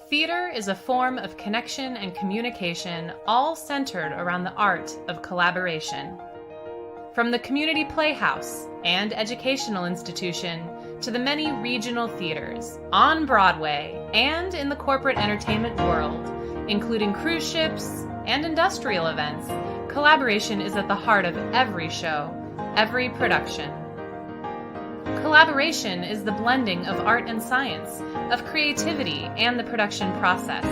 Theater is a form of connection and communication, all centered around the art of collaboration. From the community playhouse and educational institution to the many regional theaters, on Broadway and in the corporate entertainment world, including cruise ships and industrial events, collaboration is at the heart of every show, every production. Collaboration is the blending of art and science, of creativity and the production process.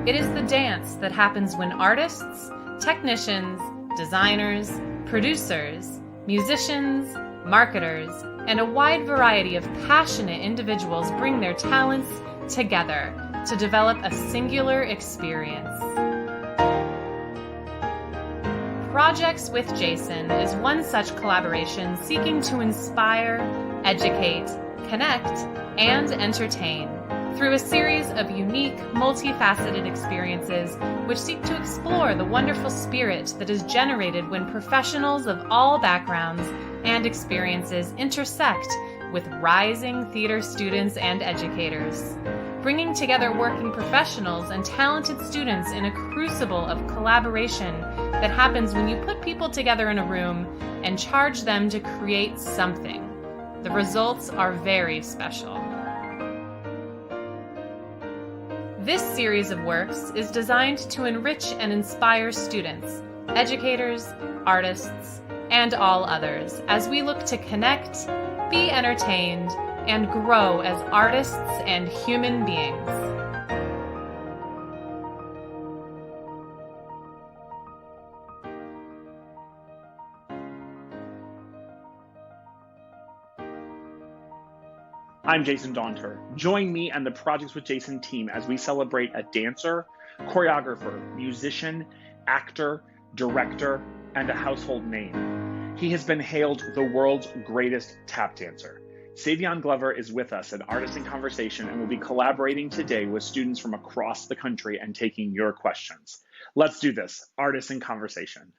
It is the dance that happens when artists, technicians, designers, producers, musicians, marketers, and a wide variety of passionate individuals bring their talents together to develop a singular experience. Projects with Jason is one such collaboration seeking to inspire, educate, connect, and entertain through a series of unique, multifaceted experiences which seek to explore the wonderful spirit that is generated when professionals of all backgrounds and experiences intersect with rising theater students and educators, bringing together working professionals and talented students in a crucible of collaboration that happens when you put people together in a room and charge them to create something. The results are very special. This series of works is designed to enrich and inspire students, educators, artists, and all others as we look to connect, be entertained, and grow as artists and human beings. I'm Jason Daunter. Join me and the Projects with Jason team as we celebrate a dancer, choreographer, musician, actor, director, and a household name. He has been hailed the world's greatest tap dancer. Savion Glover is with us at Artists in Conversation and will be collaborating today with students from across the country and taking your questions. Let's do this, Artists in Conversation.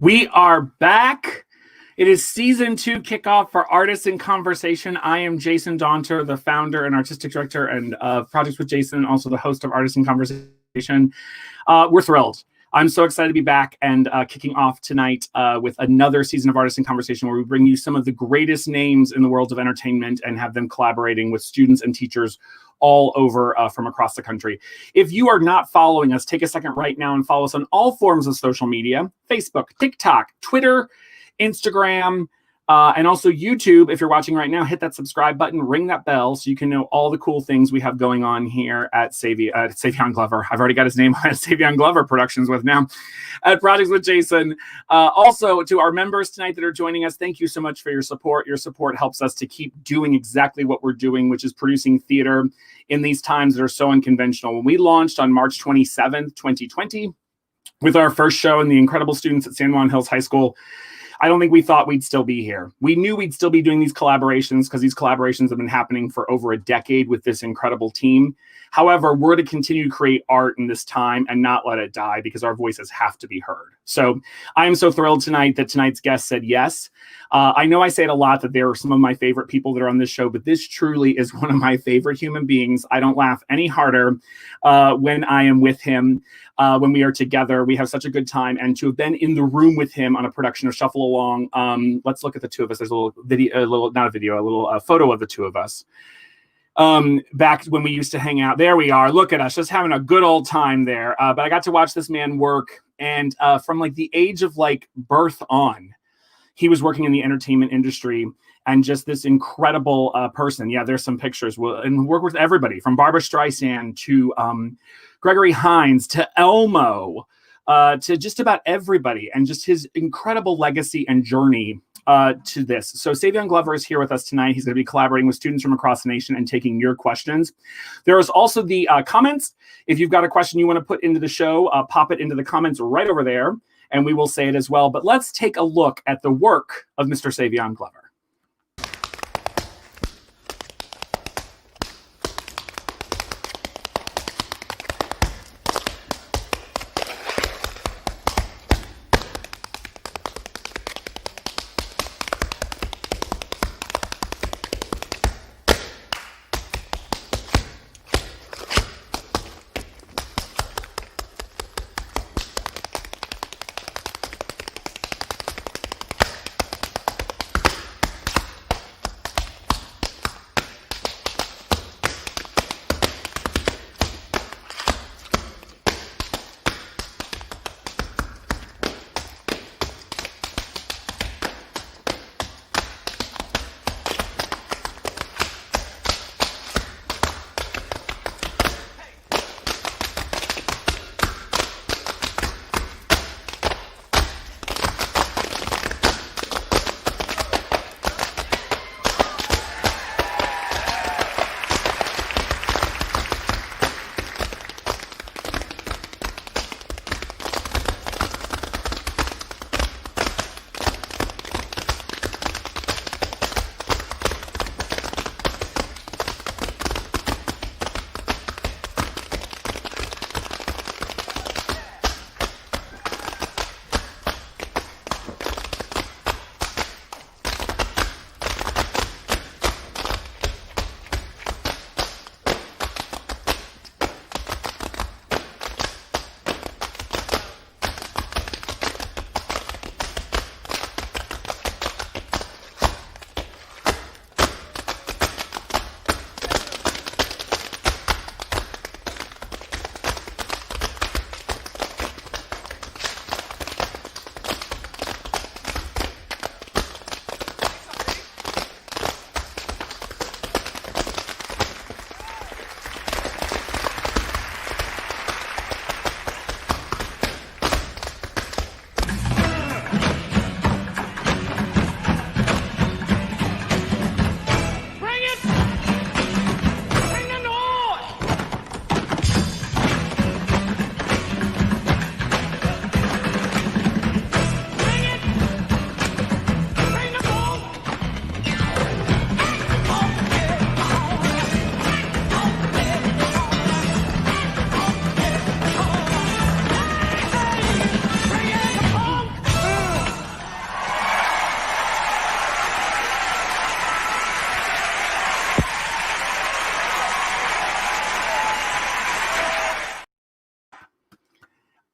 We are back. It is season 2 kickoff for Artists in Conversation. I am Jason Daunter, the founder and artistic director and Projects with Jason, and also the host of Artists in Conversation. We're thrilled. I'm so excited to be back and kicking off tonight with another season of Artists in Conversation, where we bring you some of the greatest names in the world of entertainment and have them collaborating with students and teachers all over from across the country. If you are not following us, take a second right now and follow us on all forms of social media: Facebook, TikTok, Twitter, Instagram, and also YouTube. If you're watching right now, hit that subscribe button, ring that bell so you can know all the cool things we have going on here at Savion Glover. I've already got his name on Savion Glover Productions with now at Projects with Jason. Also, to our members tonight that are joining us, thank you so much for your support. Your support helps us to keep doing exactly what we're doing, which is producing theater in these times that are so unconventional. When we launched on March 27th, 2020, with our first show and the incredible students at San Juan Hills High School, I don't think we thought we'd still be here. We knew we'd still be doing these collaborations because these collaborations have been happening for over a decade with this incredible team. However, we're to continue to create art in this time and not let it die, because our voices have to be heard. So I am so thrilled tonight that tonight's guest said yes. I know I say it a lot that there are some of my favorite people that are on this show, but this truly is one of my favorite human beings. I don't laugh any harder when I am with him. When we are together, we have such a good time. And to have been in the room with him on a production of Shuffle Along, let's look at the two of us. There's a little video, a little photo of the two of us. Back when we used to hang out. There we are. Look at us, just having a good old time there. But I got to watch this man work. And from like the age of like birth on, he was working in the entertainment industry, and just this incredible person. Yeah, there's some pictures. And work with everybody from Barbra Streisand to Gregory Hines to Elmo. to just about everybody, and just his incredible legacy and journey to this. So Savion Glover is here with us tonight. He's going to be collaborating with students from across the nation and taking your questions. There is also the comments. If you've got a question you want to put into the show, pop it into the comments right over there, and we will say it as well. But let's take a look at the work of Mr. Savion Glover.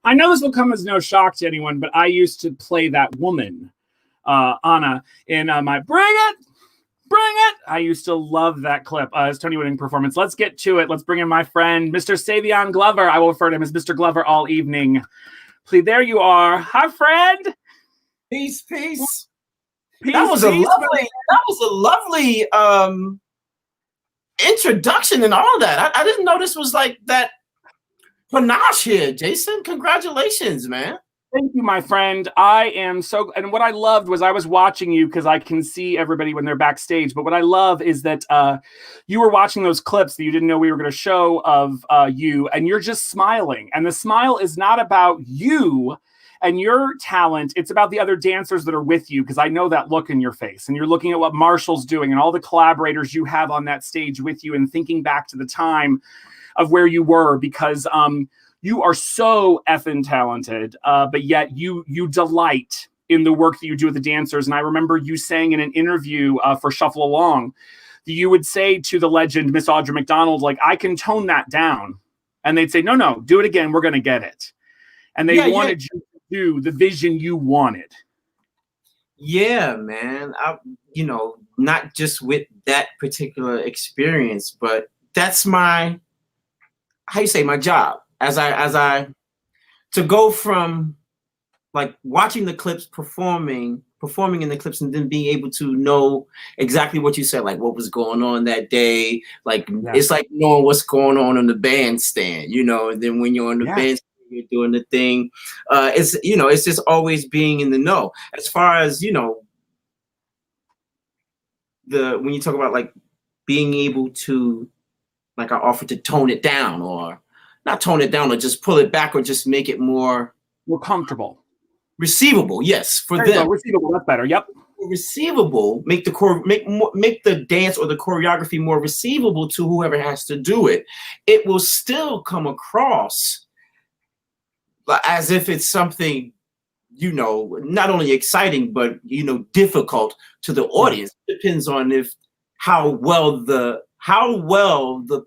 I know this will come as no shock to anyone, but I used to play that woman, Anna, in my Bring It! Bring It! I used to love that clip. His Tony-winning performance. Let's get to it. Let's bring in my friend, Mr. Savion Glover. I will refer to him as Mr. Glover all evening. Please, there you are. Hi, friend. Peace, peace. That was a lovely introduction and all of that. I didn't know this was like that panache here, Jason. Congratulations, man. Thank you, my friend. I am so, and what I loved was I was watching you because I can see everybody when they're backstage. But what I love is that you were watching those clips that you didn't know we were going to show of you, and you're just smiling. And the smile is not about you and your talent. It's about the other dancers that are with you, because I know that look in your face. And you're looking at what Marshall's doing and all the collaborators you have on that stage with you, and thinking back to the time of where you were, because you are so effing talented, but yet you delight in the work that you do with the dancers. And I remember you saying in an interview for Shuffle Along that you would say to the legend, Miss Audra McDonald, like, I can tone that down. And they'd say, no, do it again. We're going to get it. And they wanted you to do the vision you wanted. Yeah, man. Not just with that particular experience, but that's my, my job. As I to go from like watching the clips, performing in the clips, and then being able to know exactly what you said, like what was going on that day. Like It's like knowing what's going on the bandstand, and then when you're on the bandstand, you're doing the thing. It's just always being in the know. As far as, when you talk about like being able to, like I offer to tone it down, or not tone it down, or just pull it back, or just make it more comfortable. Receivable, yes, for there you them. go. Receivable, that's better. Yep. Receivable, make the dance or the choreography more receivable to whoever has to do it. It will still come across as if it's something, not only exciting, but difficult to the audience. It depends on how well the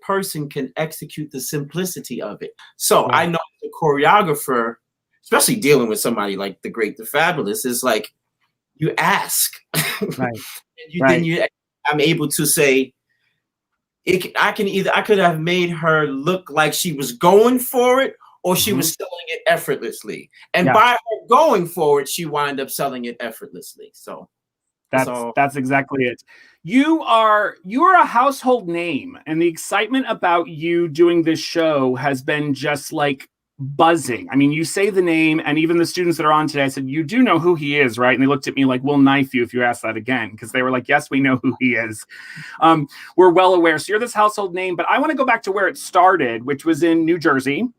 person can execute the simplicity of it. So I know the choreographer, especially dealing with somebody like the Great, the Fabulous, is like, you ask, right? Then I'm able to say, I could have made her look like she was going for it, or she was selling it effortlessly. And by her going for it, she wound up selling it effortlessly. So that's exactly it. You are a household name, and the excitement about you doing this show has been just like buzzing. I mean, you say the name, and even the students that are on today, I said, you do know who he is, right? And they looked at me like, we'll knife you if you ask that again, because they were like, yes, we know who he is. We're well aware. So you're this household name, but I want to go back to where it started, which was in New Jersey.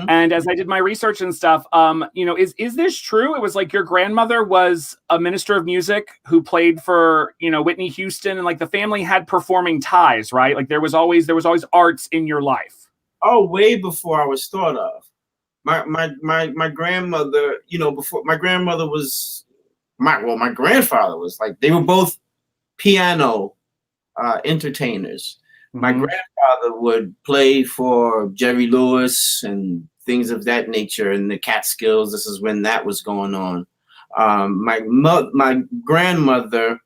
And as I did my research and stuff, is this true? It was like your grandmother was a minister of music who played for, Whitney Houston, and like the family had performing ties, right? Like there was always arts in your life. Oh, way before I was thought of. My grandmother, before my grandmother was my grandfather was, like, they were both piano entertainers. My grandfather would play for Jerry Lewis and things of that nature in the Catskills. This is when that was going on. My grandmother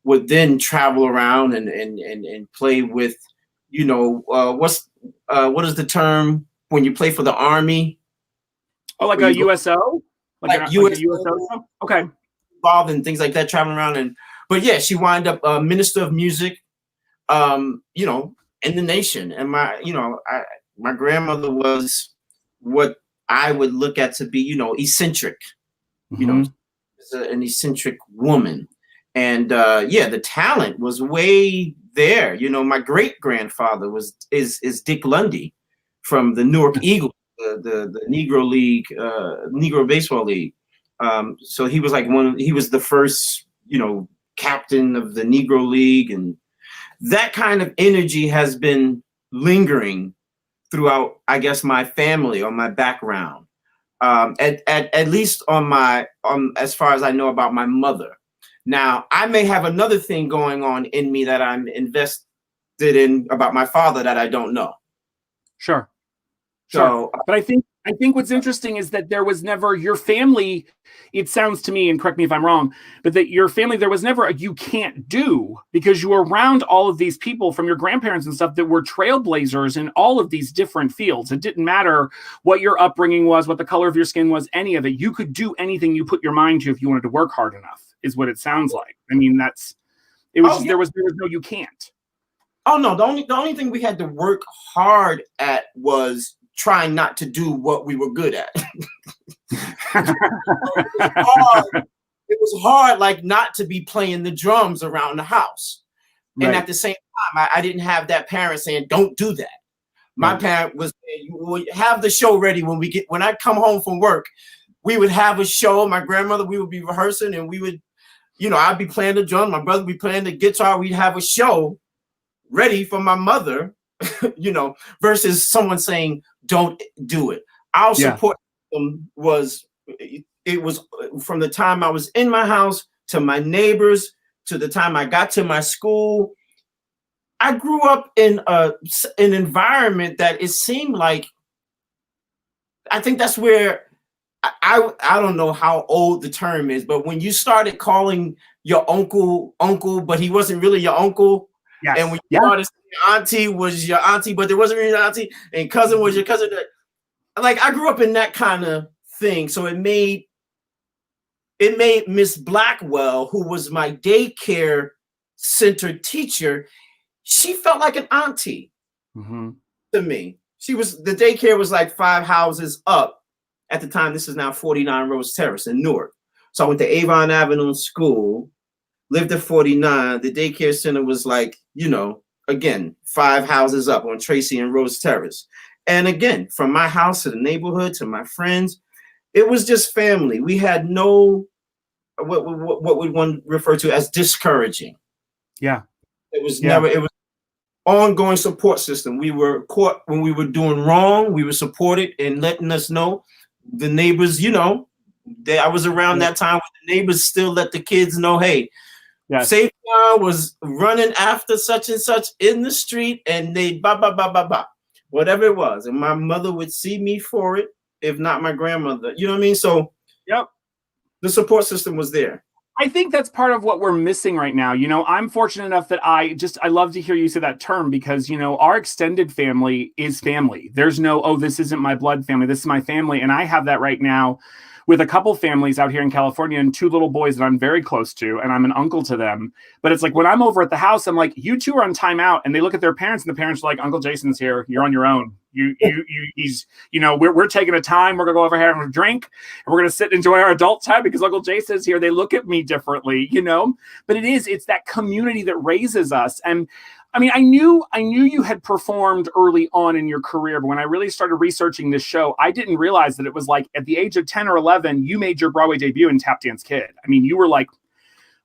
would then travel around and play with, what is the term when you play for the Army? Oh, like a USO? Like a USO? Okay. Involved in things like that, traveling around. But yeah, she wound up a minister of music, in the nation. And my grandmother was what I would look at to be, eccentric, an eccentric woman. And the talent was way there. My great grandfather is Dick Lundy from the Newark Eagles, the Negro League, Negro Baseball League. So he was like he was the first, captain of the Negro League, and that kind of energy has been lingering throughout, I guess, my family or my background. At least as far as I know about my mother. Now, I may have another thing going on in me that I'm invested in about my father that I don't know. Sure. So, but I think what's interesting is that there was never your family. It sounds to me, and correct me if I'm wrong, but that your family, there was never a you can't do, because you were around all of these people from your grandparents and stuff that were trailblazers in all of these different fields. It didn't matter what your upbringing was, what the color of your skin was, any of it. You could do anything you put your mind to if you wanted to work hard enough, is what it sounds like. I mean, there was no you can't. Oh no, the only thing we had to work hard at was trying not to do what we were good at. It was hard, like, not to be playing the drums around the house. Right. And at the same time, I didn't have that parent saying, don't do that. My parent was saying, you have the show ready when I come home from work. We would have a show. My grandmother, we would be rehearsing, and we would, I'd be playing the drum. My brother would be playing the guitar. We'd have a show ready for my mother, versus someone saying, don't do it. Our support system was from the time I was in my house to my neighbors to the time I got to my school. I grew up in an environment that it seemed like, I think that's where I don't know how old the term is, but when you started calling your uncle, but he wasn't really your uncle. Yes. And when you started saying auntie was your auntie, but there wasn't really an auntie, and cousin was your cousin. Like, I grew up in that kind of thing. So it made Miss Blackwell, who was my daycare center teacher, she felt like an auntie to me. The daycare was like 5 houses up At the time, this is now 49 Rose Terrace in Newark. So I went to Avon Avenue School, lived at 49. The daycare center was like, again, 5 houses up on Tracy and Rose Terrace. And again, from my house to the neighborhood to my friends, it was just family. We had no, what would one refer to as discouraging. Yeah. It was never, it was ongoing support system. We were caught when we were doing wrong. We were supported and letting us know. The neighbors, I was around that time when the neighbors still let the kids know, hey, Savion was running after such and such in the street, and they whatever it was. And my mother would see me for it, if not my grandmother. You know what I mean? So the support system was there. I think that's part of what we're missing right now. I'm fortunate enough that I love to hear you say that term because, our extended family is family. There's no, oh, this isn't my blood family. This is my family. And I have that right now with a couple families out here in California and 2 little boys that I'm very close to, and I'm an uncle to them. But it's like when I'm over at the house, I'm like, you 2 are on timeout, and they look at their parents, and the parents are like, Uncle Jason's here. You're on your own. He's, we're taking a time. We're gonna go over here and have a drink, and we're gonna sit and enjoy our adult time because Uncle Jason's here. They look at me differently, But it's that community that raises us. And I mean, I knew you had performed early on in your career, but when I really started researching this show, I didn't realize that it was like at the age of 10 or 11, you made your Broadway debut in Tap Dance Kid. I mean, you were like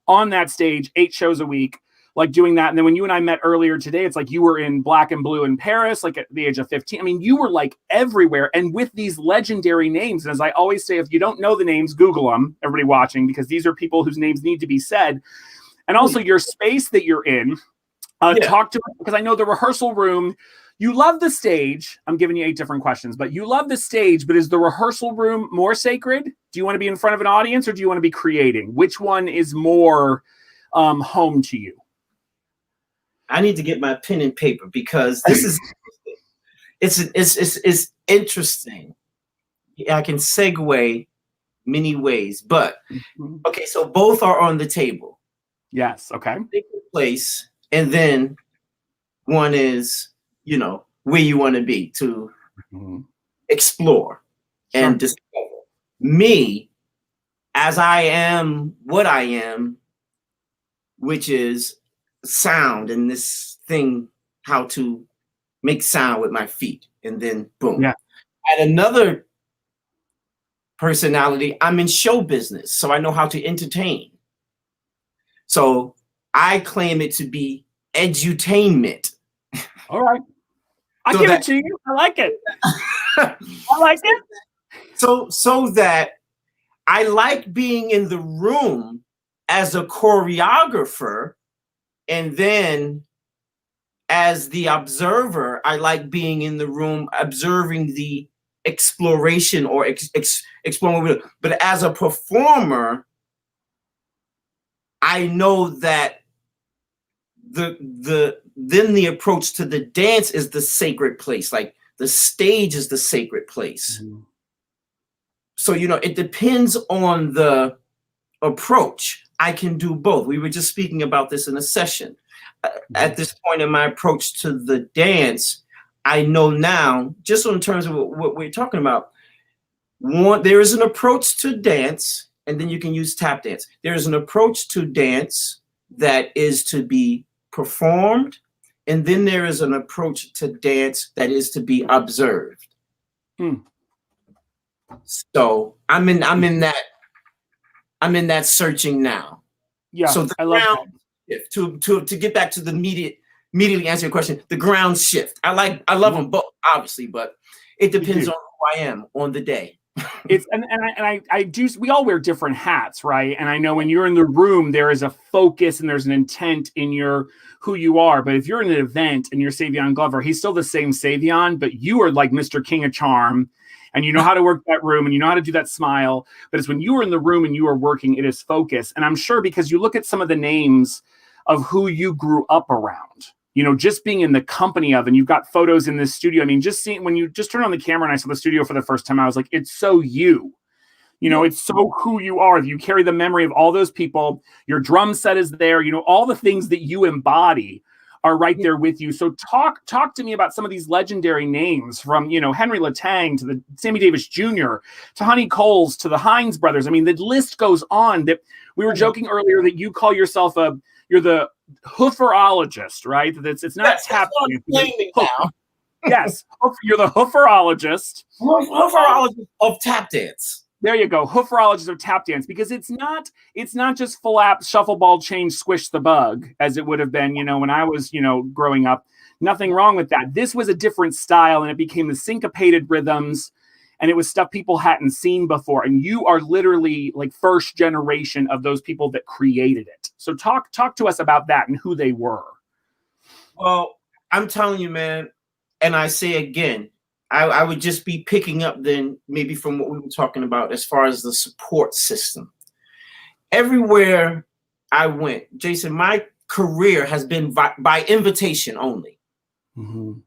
on that stage 8 shows a week, like doing that. And then when you and I met earlier today, it's like you were in Black and Blue in Paris, like at the age of 15. I mean, you were like everywhere and with these legendary names. And as I always say, if you don't know the names, Google them, everybody watching, because these are people whose names need to be said. And also your space that you're in. Talk to us, because I know the rehearsal room, you love the stage. I'm giving you 8 different questions, but you love the stage, but is the rehearsal room more sacred? Do you want to be in front of an audience or do you want to be creating? Which one is more home to you? I need to get my pen and paper because this is, it's interesting. I can segue many ways, but okay, so both are on the table. Yes, okay. Place. And then one is, where you want to be to explore and discover. Me, as I am what I am, which is sound and this thing, how to make sound with my feet. And then boom. Yeah. At another personality, I'm in show business, so I know how to entertain. So I claim it to be edutainment. All right. I give it to you. I like it. I like it. So that I like being in the room as a choreographer, and then as the observer, I like being in the room observing the exploration or exploring. But as a performer, I know that then the approach to the dance is the sacred place. Like the stage is the sacred place. So, it depends on the approach. I can do both. We were just speaking about this in a session. At this point in my approach to the dance, I know now, just in terms of what we're talking about, there is an approach to dance, and then you can use tap dance. There is an approach to dance that is to be performed, and then there is an approach to dance that is to be observed. So I'm in that searching now. Yeah. So the ground shift, to get back to the immediately answer your question, the ground shift. I love them both, obviously, but it depends on who I am on the day. I do. We all wear different hats, right? And I know when you're in the room, there is a focus and there's an intent in who you are. But if you're in an event and you're Savion Glover, he's still the same Savion, but you are like Mr. King of Charm, and you know how to work that room and you know how to do that smile. But it's when you are in the room and you are working, it is focus. And I'm sure because you look at some of the names of who you grew up around. Just being in the company of, and you've got photos in this studio. I mean, just seeing when you just turn on the camera and I saw the studio for the first time, I was like, it's so you. It's so who you are. You carry the memory of all those people. Your drum set is there. All the things that you embody are right there with you. So talk to me about some of these legendary names, from, you know, Henry Latang to the Sammy Davis Jr. to Honey Coles to the Hines brothers. I mean, the list goes on. That we were joking earlier that you call yourself you're the hooferologist, right? It's not tap dance. Now. Yes, you're the hooferologist. Hooferologist of tap dance. There you go, hooferologist of tap dance, because it's not just full app shuffle ball change squish the bug as it would have been, you know, when I was, you know, growing up. Nothing wrong with that. This was a different style, and it became the syncopated rhythms, and it was stuff people hadn't seen before. And you are literally like first generation of those people that created it. So talk to us about that and who they were. Well, I'm telling you, man, and I say again, I would just be picking up then maybe from what we were talking about as far as the support system. Everywhere I went, Jason, my career has been by invitation only. Mm-hmm.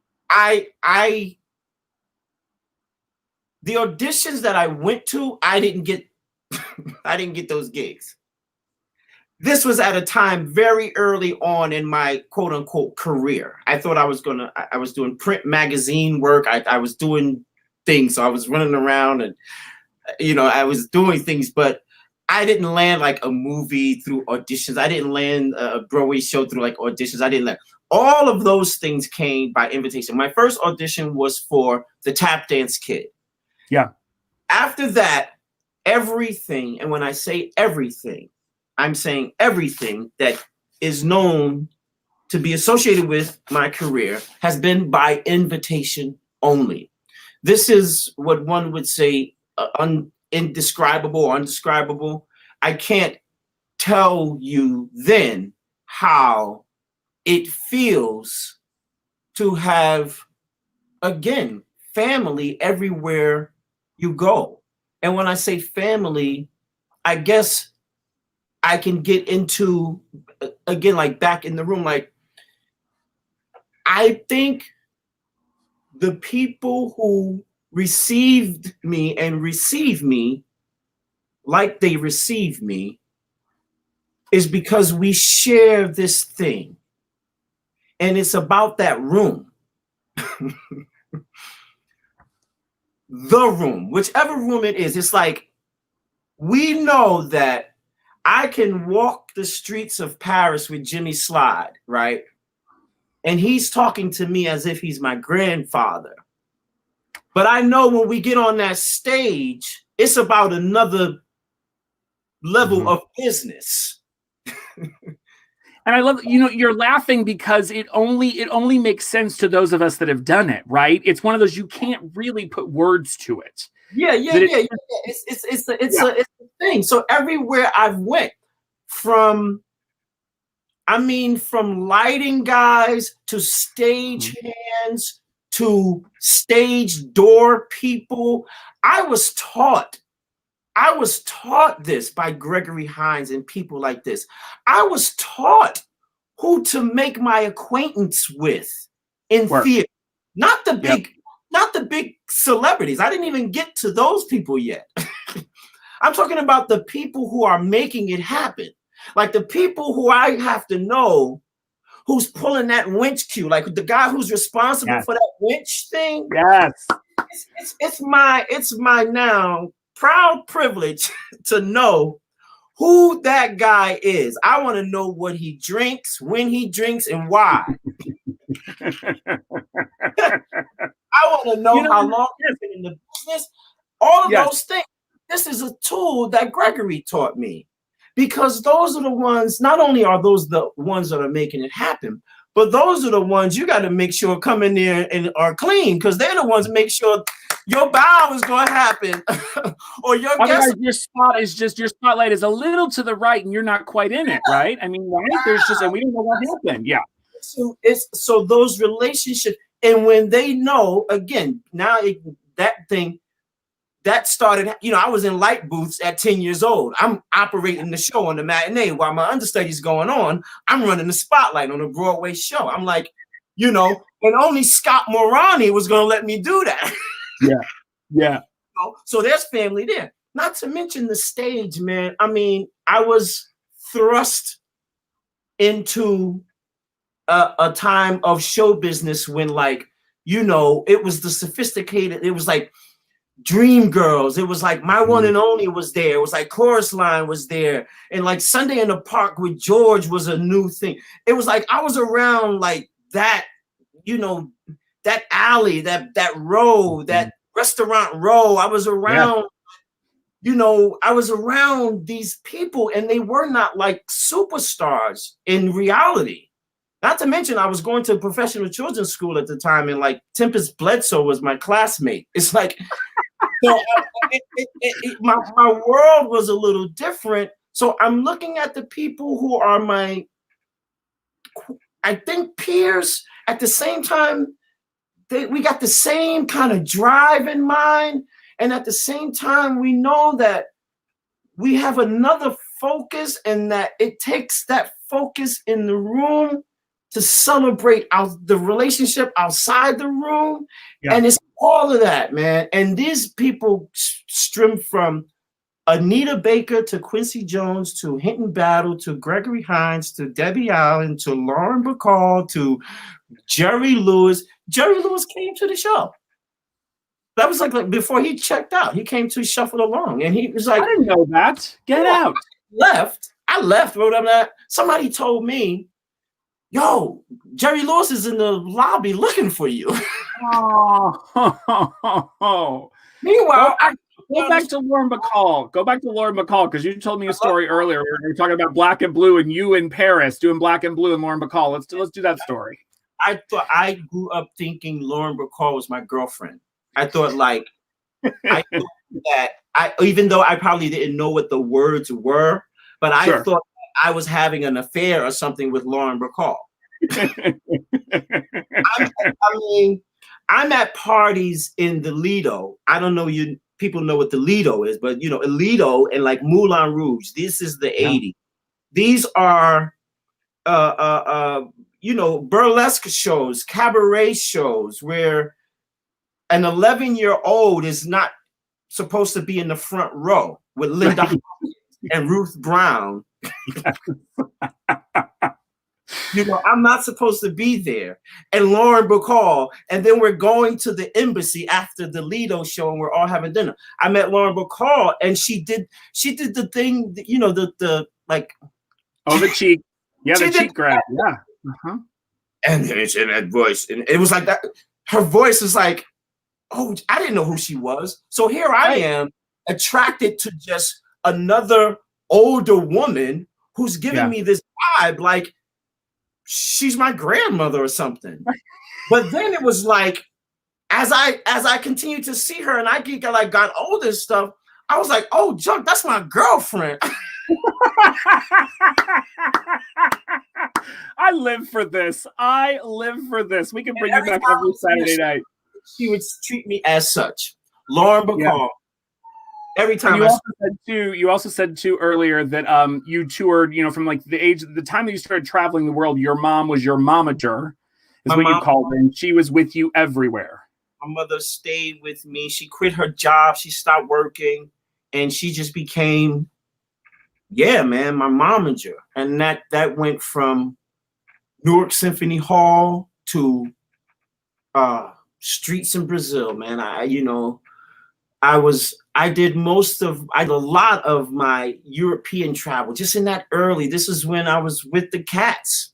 The auditions that I went to, I didn't get those gigs. This was at a time very early on in my quote unquote career. I thought I was doing print magazine work. I was doing things. So I was running around and, you know, I was doing things, but I didn't land like a movie through auditions. I didn't land a Broadway show through like auditions. I didn't land. All of those things came by invitation. My first audition was for the Tap Dance Kid. Yeah. After that, everything, and when I say everything, I'm saying everything that is known to be associated with my career has been by invitation only. This is what one would say indescribable or undescribable. I can't tell you then how it feels to have, again, family everywhere you go. And when I say family, I guess I can get into, again, like back in the room, like I think the people who received me and receive me like they receive me is because we share this thing. And it's about that room. The room, whichever room it is, it's like we know that I can walk the streets of Paris with Jimmy Slide, right? And he's talking to me as if he's my grandfather. But I know when we get on that stage, it's about another level of business. And I love, you know, you're laughing because it only makes sense to those of us that have done it, right? It's one of those, you can't really put words to it. Yeah. It's a thing. So everywhere I've went, from lighting guys to stage hands to stage door people, I was taught this by Gregory Hines and people like this. I was taught who to make my acquaintance with in theater. Not the big celebrities. I didn't even get to those people yet. I'm talking about the people who are making it happen. Like the people who I have to know who's pulling that winch cue, like the guy who's responsible for that winch thing. Yes. It's my now proud privilege to know who that guy is. I want to know what he drinks, when he drinks, and why. I want to know how long he's been in the business. All of those things. This is a tool that Gregory taught me, because those are the ones, not only are those the ones that are making it happen, but those are the ones you got to make sure come in there and are clean, because they're the ones make sure your bow is going to happen. Or your guest. Your spotlight is a little to the right and you're not quite in it, right? I mean, right? There's just, and we don't know what happened. Yeah. So those relationships, and when they know, again, now that thing, that started, you know, I was in light booths at 10 years old. I'm operating the show on the matinee while my understudy's going on. I'm running the spotlight on a Broadway show. I'm like, you know, and only Scott Morani was going to let me do that. Yeah. So there's family there. Not to mention the stage, man. I mean, I was thrust into a time of show business when, like, you know, it was the sophisticated, it was like Dream Girls, it was like My One and Only was there, it was like Chorus Line was there, and like Sunday in the Park with George was a new thing. It was like I was around like that, you know, that alley, that row, that restaurant row. I was around, you know, I was around these people, and they were not like superstars in reality. Not to mention, I was going to professional children's school at the time, and like Tempest Bledsoe was my classmate. It's like, so my world was a little different. So I'm looking at the people who are my, I think, peers. At the same time, we got the same kind of drive in mind. And at the same time, we know that we have another focus, and that it takes that focus in the room to celebrate the relationship outside the room. Yeah. And it's all of that, man. And these people stem from Anita Baker to Quincy Jones to Hinton Battle to Gregory Hines to Debbie Allen to Lauren Bacall to Jerry Lewis. Jerry Lewis came to the show. That was like before he checked out. He came to Shuffle Along, and he was like, I didn't know that. Get out. I left. Wrote on that. Somebody told me, yo, Jerry Lewis is in the lobby looking for you. Oh. Meanwhile, go back to Lauren Bacall. Go back to Lauren Bacall, because you told me a story earlier. We were talking about Black and Blue, and you in Paris doing Black and Blue and Lauren Bacall. Let's do that story. I thought, I grew up thinking Lauren Bacall was my girlfriend. I thought, like, I thought that even though I probably didn't know what the words were, but I thought I was having an affair or something with Lauren Bacall. I'm at parties in the Lido. I don't know, people know what the Lido is, but you know, Lido and like Moulin Rouge. This is the 80s. These are you know, burlesque shows, cabaret shows where an 11-year-old is not supposed to be in the front row with Linda and Ruth Brown. You know, I'm not supposed to be there. And Lauren Bacall, and then we're going to the embassy after the Lido show, and we're all having dinner. I met Lauren Bacall, and she did the thing, you know, the like, oh, the cheek, the cheek grab, And it's in that voice, and it was like that. Her voice was like, oh, I didn't know who she was. So here I am, attracted to just another older woman who's giving me this vibe like she's my grandmother or something. But then it was like, as I continued to see her and I got older and stuff, I was like, oh, Junk, that's my girlfriend. I live for this. We can bring you back every Saturday night. She would treat me as such. Lauren Bacall. Every time. You also said too earlier that you toured, you know, from like the time that you started traveling the world. Your mom was your momager, is what you called her, and she was with you everywhere. My mother stayed with me. She quit her job. She stopped working, and she just became, my momager. And that went from Newark Symphony Hall to streets in Brazil, man. I did a lot of my European travel just in that early. This is when I was with the Cats.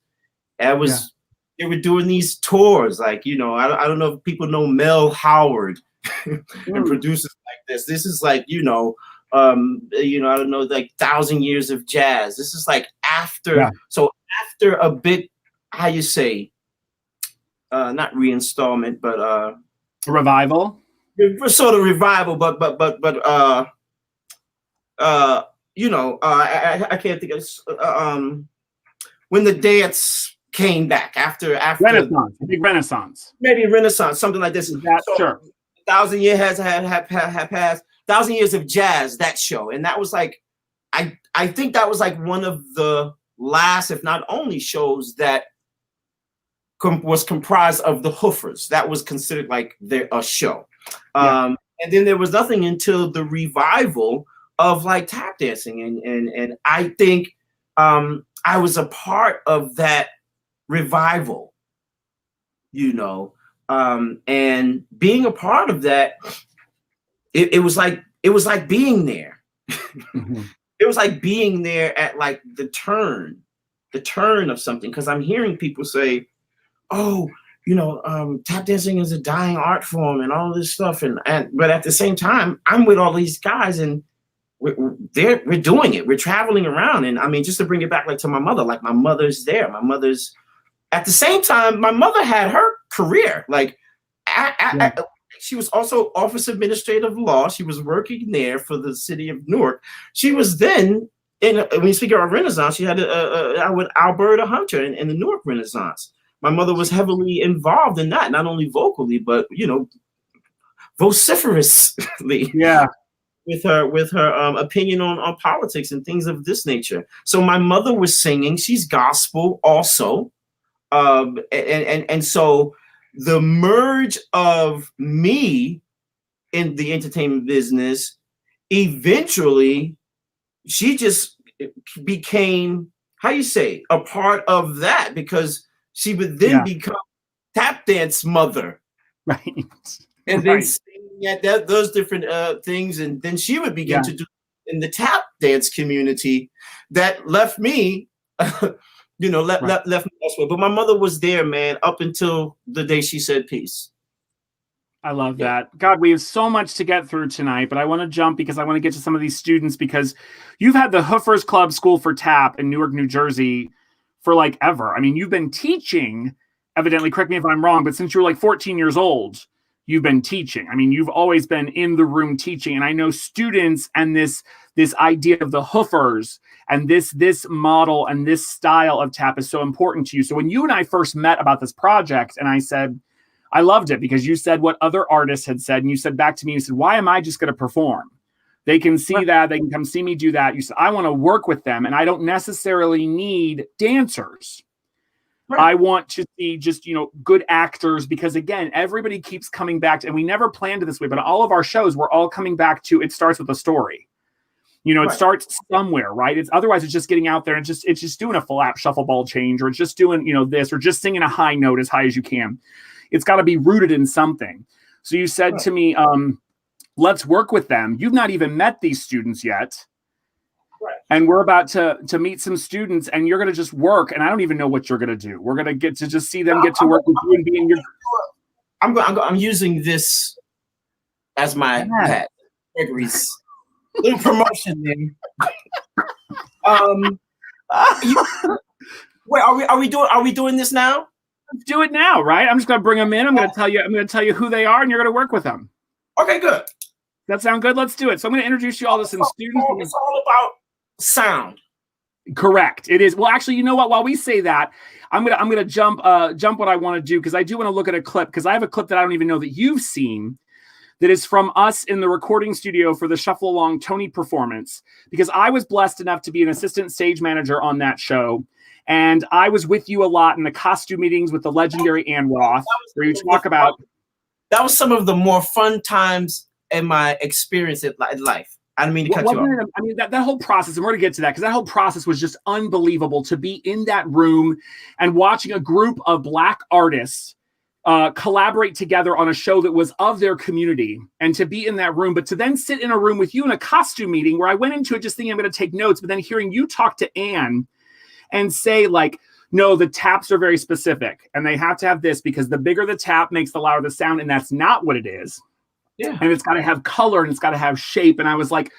They were doing these tours, like, you know, I don't know if people know Mel Howard and producers like this. This is like, I don't know, like 1,000 Years of Jazz. This is like after, so after a bit, how you say, not reinstallment, but revival. Sort of revival, but I can't think of when the dance came back after Renaissance, a big Renaissance, maybe Renaissance, something like this. Sure. 1,000 years have passed. 1,000 Years of Jazz, that show, and that was like, I think that was like one of the last, if not only, shows that was comprised of the Hoofers. That was considered like a show. And then there was nothing until the revival of like tap dancing. And I think I was a part of that revival, and being a part of that, it was like being there. Mm-hmm. It was like being there at like the turn of something, because I'm hearing people say, oh, tap dancing is a dying art form and all this stuff, but at the same time, I'm with all these guys and we're doing it. We're traveling around, and I mean, just to bring it back like to my mother, like my mother's there. My mother's at the same time. My mother had her career. Like, she was also office administrative law. She was working there for the city of Newark. She was then when you speak of Renaissance, she had with Alberta Hunter in the Newark Renaissance. My mother was heavily involved in that, not only vocally, but vociferously. Yeah. With her opinion on politics and things of this nature. So my mother was singing. She's gospel also, and so the merge of me in the entertainment business, eventually, she just became, how you say, a part of that, because she would then become tap dance mother, right, and then sing at those different things, and then she would begin to do in the tap dance community that left me. Left me elsewhere. But my mother was there, man, up until the day she said peace. I love that. God, we have so much to get through tonight, but I want to jump because I want to get to some of these students, because you've had the Hoofers Club School for Tap in Newark, New Jersey for like ever. I mean, you've been teaching, evidently, correct me if I'm wrong, but since you were like 14 years old, you've been teaching. I mean, you've always been in the room teaching. And I know students and this idea of the Hoofers and this model and this style of tap is so important to you. So when you and I first met about this project, and I said, I loved it because you said what other artists had said. And you said back to me, you said, why am I just going to perform? They can see that. They can come see me do that. You said, I want to work with them. And I don't necessarily need dancers. Right. I want to see just, good actors, because again, everybody keeps coming back to, and we never planned it this way, but all of our shows, we're all coming back to, it starts with a story. It starts somewhere, right? Otherwise it's just getting out there and it's just doing a flap shuffle ball change, or it's just doing, this, or just singing a high note as high as you can. It's got to be rooted in something. So you said to me, let's work with them. You've not even met these students yet. Right. And we're about to meet some students, and you're going to just work. And I don't even know what you're going to do. We're going to get to just see them get to work with you and be in your. I'm using this as my hat. Gregory's little promotion there. Wait, are we doing this now? Let's do it now, right? I'm just going to bring them in. I'm going to tell you who they are, and you're going to work with them. Okay, good. That sound good? Let's do it. So I'm going to introduce you all to some students. It's all about sound. Correct. It is. Well, actually, you know what? While we say that, I'm gonna jump what I want to do, because I do want to look at a clip, because I have a clip that I don't even know that you've seen, that is from us in the recording studio for the Shuffle Along Tony performance, because I was blessed enough to be an assistant stage manager on that show. And I was with you a lot in the costume meetings with the legendary Ann Roth, where you talk about. That was some of the more fun times in my experience in life. I didn't mean to cut you off. I mean, that whole process, and we're going to get to that, because that whole process was just unbelievable, to be in that room and watching a group of Black artists collaborate together on a show that was of their community, and to be in that room, but to then sit in a room with you in a costume meeting where I went into it just thinking I'm going to take notes, but then hearing you talk to Ann and say, like, no, the taps are very specific and they have to have this, because the bigger the tap makes the louder the sound, and that's not what it is. Yeah. And it's got to have color and it's got to have shape. And I was like,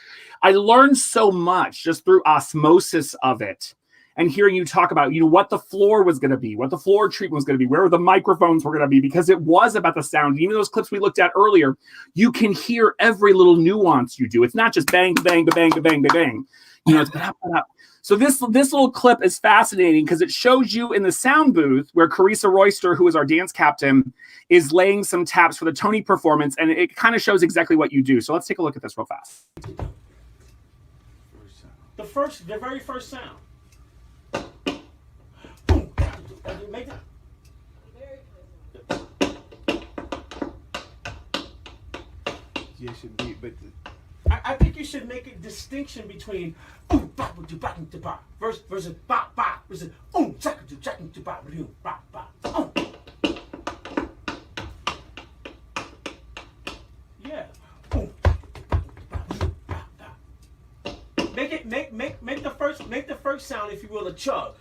I learned so much just through osmosis of it. And hearing you talk about, what the floor was going to be, what the floor treatment was going to be, where the microphones were going to be, because it was about the sound. And even those clips we looked at earlier, you can hear every little nuance you do. It's not just bang, bang, bang, bang, bang, bang. It's bang. So this little clip is fascinating, because it shows you in the sound booth where Carissa Royster, who is our dance captain, is laying some taps for the Tony performance, and it kind of shows exactly what you do. So let's take a look at this real fast. The very first sound. Make that. Yes, indeed, but I think you should make a distinction between versus ba ba versus ba ba. Yeah. Make the first sound, if you will, a chug.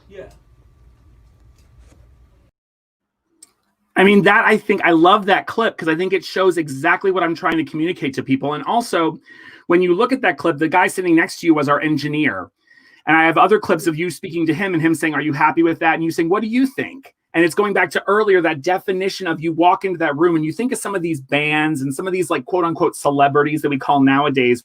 Yeah. I mean, that I think I love that clip because I think it shows exactly what I'm trying to communicate to people. And also, when you look at that clip, the guy sitting next to you was our engineer. And I have other clips of you speaking to him and him saying, "Are you happy with that?" And you saying, "What do you think?" And it's going back to earlier, that definition of you walk into that room and you think of some of these bands and some of these like quote unquote celebrities that we call nowadays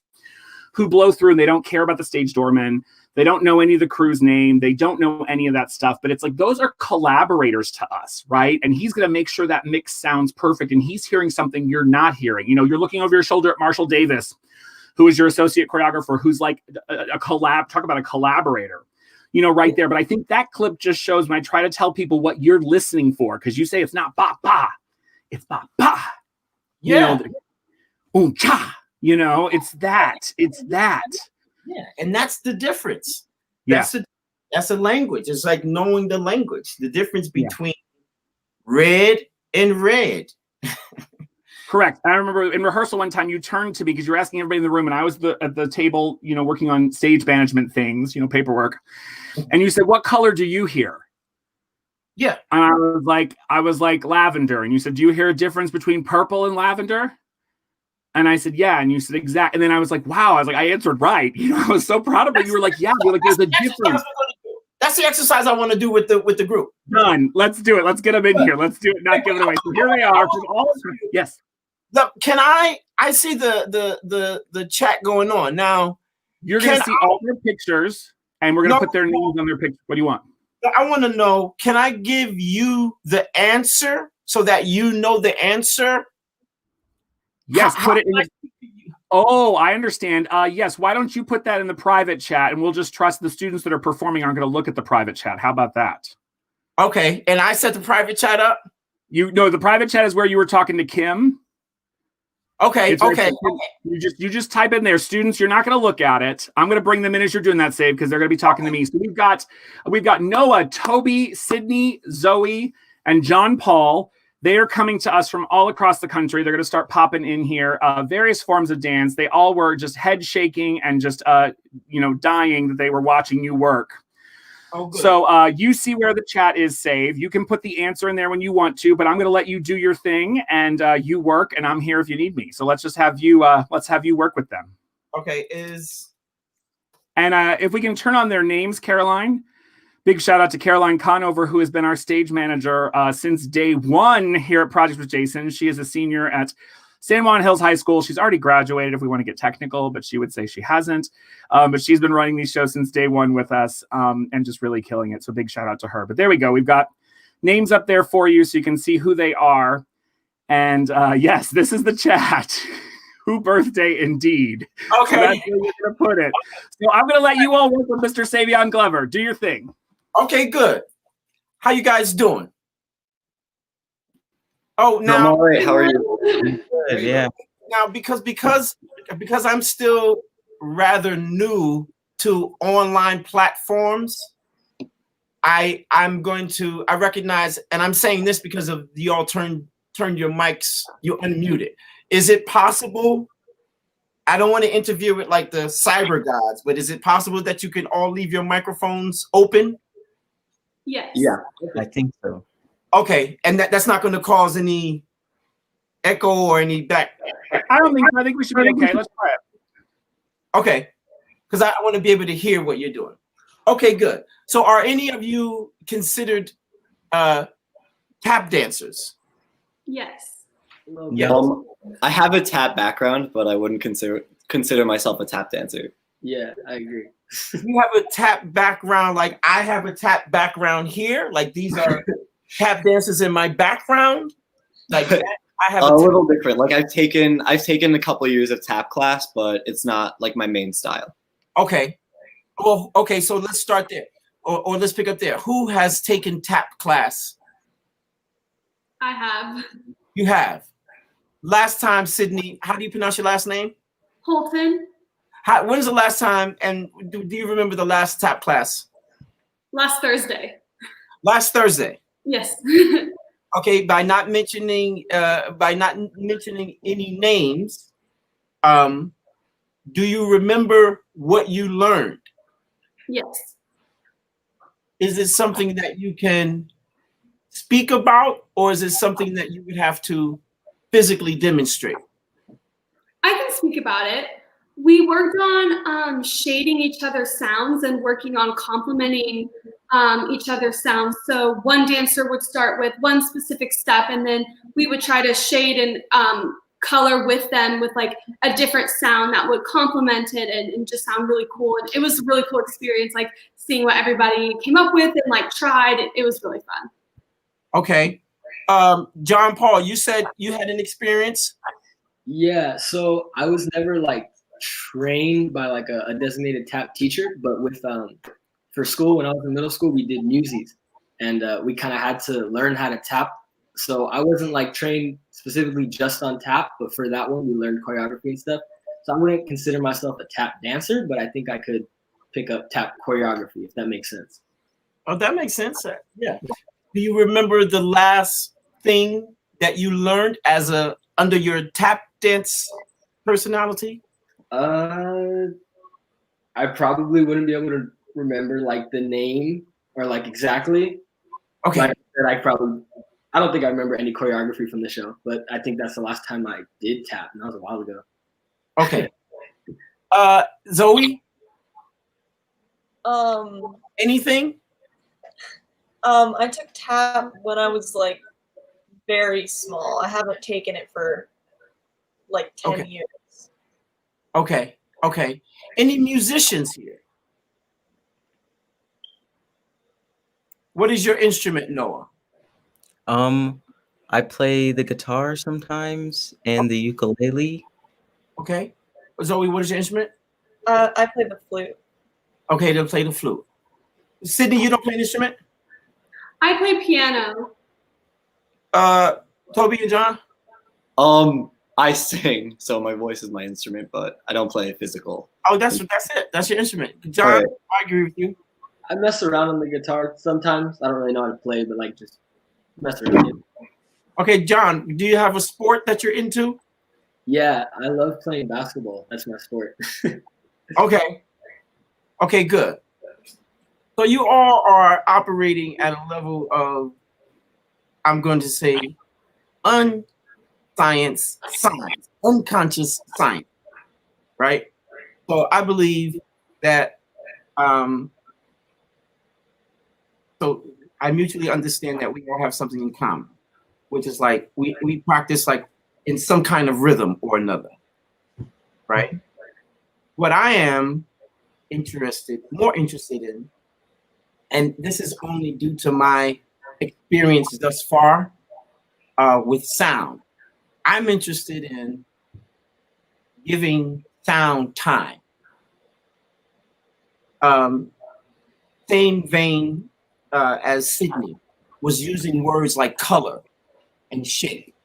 who blow through and they don't care about the stage doorman. They don't know any of the crew's name. They don't know any of that stuff. But it's like those are collaborators to us, right? And he's going to make sure that mix sounds perfect. And he's hearing something you're not hearing. You know, you're looking over your shoulder at Marshall Davis, who is your associate choreographer, who's like a collab. Talk about a collaborator, you know, right there. But I think that clip just shows when I try to tell people what you're listening for, because you say it's not ba ba, it's ba ba. Yeah. You know, cha. You know, it's that. It's that. Yeah, and that's the difference. Yeah. That's a language. It's like knowing the language, the difference between red and red. Correct. I remember in rehearsal one time you turned to me because you were asking everybody in the room, and I was at the table, you know, working on stage management things, you know, paperwork. And you said, "What color do you hear?" Yeah. And I was like lavender. And you said, "Do you hear a difference between purple and lavender?" And I said, "Yeah." And you said, "Exact." And then I was like, wow. I was like, I answered right. You know, I was so proud of it. You were like, yeah. You're like, there's a difference. That's the exercise I want to do with the group. Done. Let's do it. Let's get them in here. Let's do it. Not give it away. So here they are from all. Yes. Look, can I see the chat going on now? You're going to see all their pictures, and we're going to put their names on their picture. What do you want? I want to know, can I give you the answer so that you know the answer? Yes, put it in the... Oh, I understand. Yes, why don't you put that in the private chat, and we'll just trust the students that are performing aren't going to look at the private chat. How about that? Okay, and I set the private chat up? The private chat is where you were talking to Kim. Okay, okay. You just type in there, students. You're not going to look at it. I'm going to bring them in as you're doing that, Save, because they're going to be talking to me. So we've got Noah, Toby, Sydney, Zoe, and John Paul. They are coming to us from all across the country. They're going to start popping in here. Various forms of dance. They all were just head shaking and just dying that they were watching you work. Oh, good. So you see where the chat is, Save. You can put the answer in there when you want to, but I'm going to let you do your thing and you work, and I'm here if you need me. So let's just have you work with them. Okay. And if we can turn on their names, Caroline. Big shout out to Caroline Conover, who has been our stage manager since day one here at Projects with Jason. She is a senior at San Juan Hills High School. She's already graduated if we want to get technical, but she would say she hasn't. But she's been running these shows since day one with us and just really killing it. So big shout out to her. But there we go. We've got names up there for you so you can see who they are. And yes, this is the chat. Who birthday indeed. Okay. So that's where you're going to put it. So I'm going to let you all work with Mr. Savion Glover. Do your thing. Okay, good. How you guys doing? Oh, now I'm all right. How are you? Good, yeah. Now, because I'm still rather new to online platforms, I recognize, and I'm saying this because of you all turned your mics, you unmuted. Is it possible? I don't want to interfere with like the cyber gods, but is it possible that you can all leave your microphones open? Yes. Yeah, I think so. Okay, and that's not going to cause any echo or any back. I don't think so. I think we should be okay. Let's try it. Okay, because I want to be able to hear what you're doing. Okay, good. So are any of you considered tap dancers? Yes. Yeah. I have a tap background, but I wouldn't consider myself a tap dancer. Yeah, I agree. You have a tap background, like I have a tap background here. Like these are tap dancers in my background. Like that, I have a little different. Like I've taken a couple of years of tap class, but it's not like my main style. Okay. Well, okay. So let's start there. or let's pick up there. Who has taken tap class? I have. You have. Last time, Sydney, how do you pronounce your last name? Holton, When's the last time, and do you remember the last tap class? last Thursday. Last Thursday. Yes. Okay, by not mentioning any names, do you remember what you learned? Yes. Is it something that you can speak about, or is it something that you would have to physically demonstrate? I can speak about it. We worked on shading each other's sounds and working on complementing each other's sounds. So one dancer would start with one specific step, and then we would try to shade and color with them with like a different sound that would complement it and just sound really cool. And it was a really cool experience, like seeing what everybody came up with and like tried. It was really fun. Okay. John Paul, you said you had an experience? Yeah, so I was never like trained by like a designated tap teacher, but with for school when I was in middle school, we did Newsies, and we kind of had to learn how to tap. So I wasn't like trained specifically just on tap, but for that one, we learned choreography and stuff. So I wouldn't consider myself a tap dancer, but I think I could pick up tap choreography if that makes sense. Oh, that makes sense. Yeah. Do you remember the last thing that you learned as under your tap dance personality? I probably wouldn't be able to remember like the name or like exactly. Okay. Like I don't think I remember any choreography from the show, but I think that's the last time I did tap, and that was a while ago. Okay. Zoe, anything? I took tap when I was like very small. I haven't taken it for like 10 years. Okay. Okay. Any musicians here? What is your instrument, Noah? I play the guitar sometimes and the ukulele. Okay. Zoe, what is your instrument? I play the flute. Okay, they'll play the flute. Sydney, you don't play an instrument? I play piano. Toby and John? I sing, so my voice is my instrument, but I don't play physical. Oh, that's it. That's your instrument. John, Right. I agree with you. I mess around on the guitar sometimes. I don't really know how to play, but like just mess around. Okay, John, do you have a sport that you're into? Yeah, I love playing basketball. That's my sport. Okay. Okay, good. So you all are operating at a level of, I'm going to say, science, unconscious science, right? So I believe that, so I mutually understand that we all have something in common, which is like we practice like in some kind of rhythm or another, right? What I am more interested in, and this is only due to my experience thus far with sound, I'm interested in giving sound time. Same vein as Sydney was using words like color and shape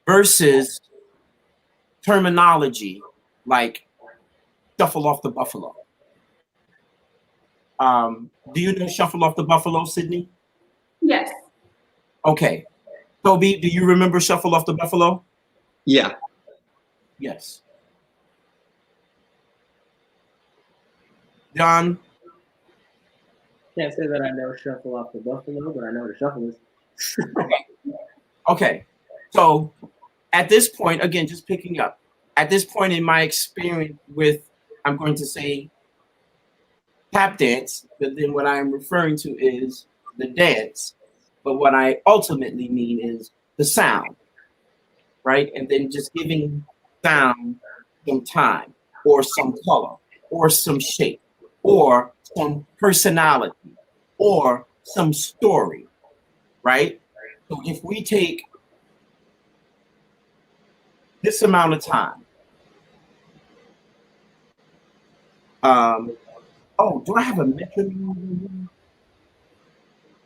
versus terminology like shuffle off the buffalo. Do you know shuffle off the buffalo, Sydney? Yes. Okay. Toby, do you remember shuffle off the buffalo? Yeah. Yes. John? Can't say that I know shuffle off the buffalo, but I know what a shuffle is. Okay. So at this point, again, just picking up, at this point in my experience with, I'm going to say tap dance, but then what I'm referring to is the dance. But what I ultimately mean is the sound, right? And then just giving sound some time or some color or some shape or some personality or some story, right? So if we take this amount of time Oh, do I have a metronome?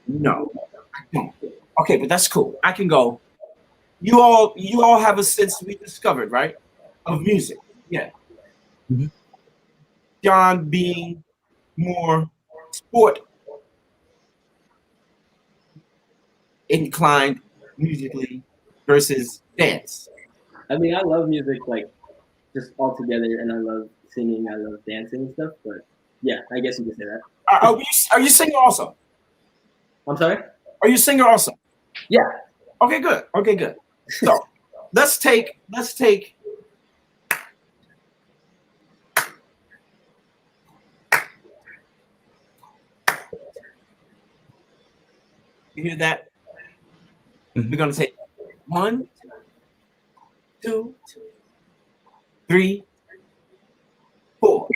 No, I don't. Okay, but that's cool. I can go. You all have a sense we discovered, right? Of music. Yeah. Mhm. John being more sport inclined musically versus dance. I mean, I love music like just all together, and I love singing, I love dancing and stuff. But yeah, I guess you could say that. Are you singer also? I'm sorry. Are you a singer also? Yeah. Okay, good. Okay, good. So let's take. You hear that? Mhm. We're gonna take 1, 2, 3, 4.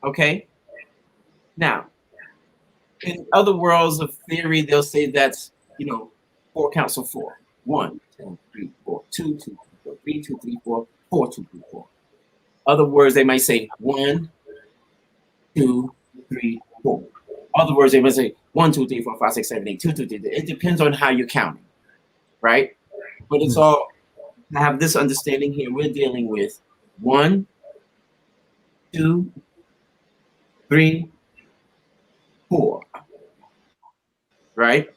Okay. Now, in other worlds of theory, they'll say that's 4 counts of 4. 1, 2, 3, 4, 2, 2, 3, 4, 3, 2, 3, 4, 4, 2, 3, 4. Other words, they might say 1, 2, 3, 4. Other words, they might say 1, 2, 3, 4, 5, 6, 7, 8, 2, 2, 3. It depends on how you're counting, right? But it's all to have this understanding here. We're dealing with 1, 2, 3, 4. Right?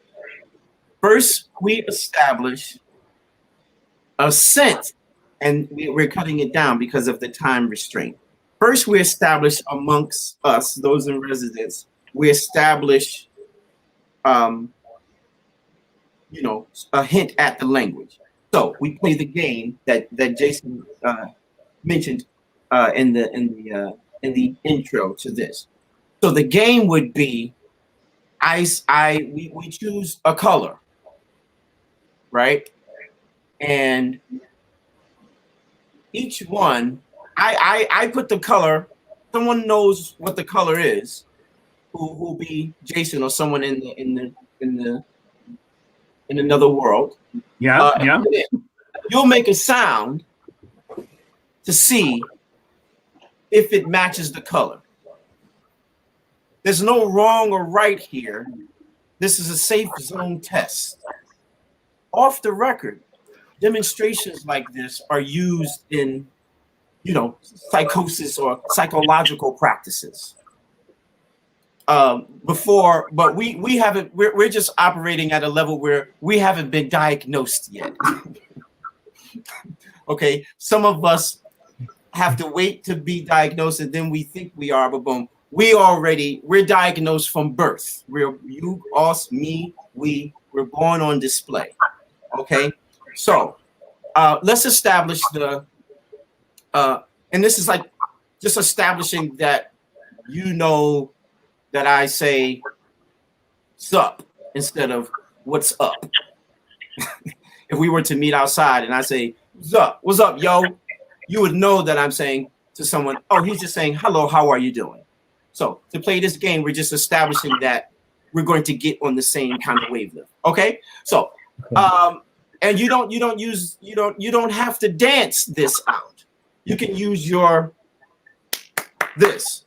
First, we establish a sense, and we're cutting it down because of the time restraint. First, we establish amongst us, those in residence, we establish, a hint at the language. So we play the game that Jason mentioned in the intro to this. So the game would be, we choose a color, right? And each one, I put the color. Someone knows what the color is, who'll be Jason or someone in another world. Yeah. You'll make a sound to see if it matches the color. There's no wrong or right here. This is a safe zone test. Off the record, demonstrations like this are used in, psychosis or psychological practices. But we haven't. We're just operating at a level where we haven't been diagnosed yet. Okay, some of us have to wait to be diagnosed, and then we think we are. But boom, we're diagnosed from birth. We're you, us, me, we're born on display. Okay, so let's establish and this is like just establishing that that I say "sup" instead of "what's up." If we were to meet outside and I say "sup," "what's up, yo," you would know that I'm saying to someone, "Oh, he's just saying hello, how are you doing?" So to play this game, we're just establishing that we're going to get on the same kind of wavelength. Okay, so and you don't have to dance this out. You can use your this.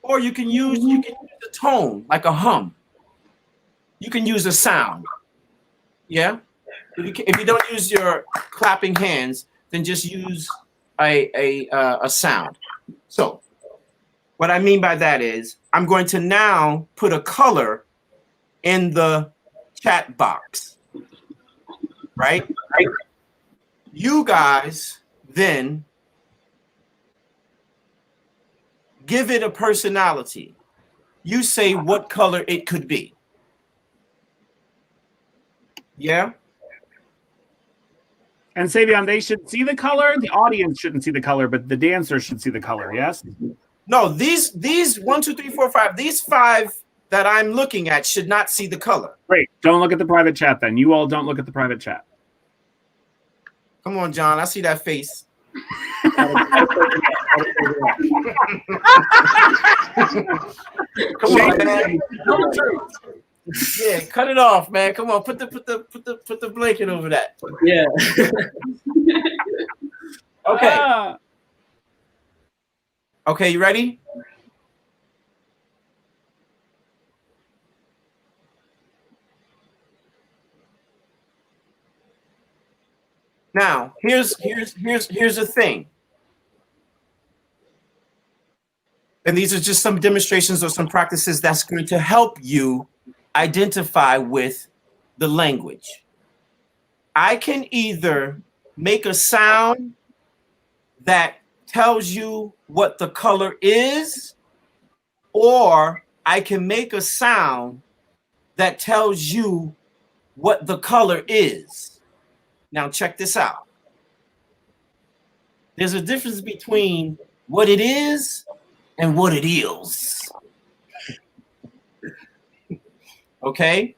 Or you can use a tone, like a hum. You can use a sound. Yeah? If you don't use your clapping hands, then just use a sound. So what I mean by that is I'm going to now put a color in the chat box. Right? You guys then give it a personality. You say what color it could be. Yeah? And Savion, they should see the color. The audience shouldn't see the color, but the dancer should see the color. Yes? No, these 1, 2, 3, 4, 5, these 5 that I'm looking at should not see the color. Great. Don't look at the private chat then. You all don't look at the private chat. Come on, John. I see that face. Come on, man. Yeah, cut it off, man. Come on, put the blanket over that. Yeah. Okay. Okay, you ready? Now, here's the thing. And these are just some demonstrations or some practices that's going to help you identify with the language. I can either make a sound that tells you what the color is, or I can make a sound that tells you what the color is. Now check this out. There's a difference between what it is and what it is. Okay?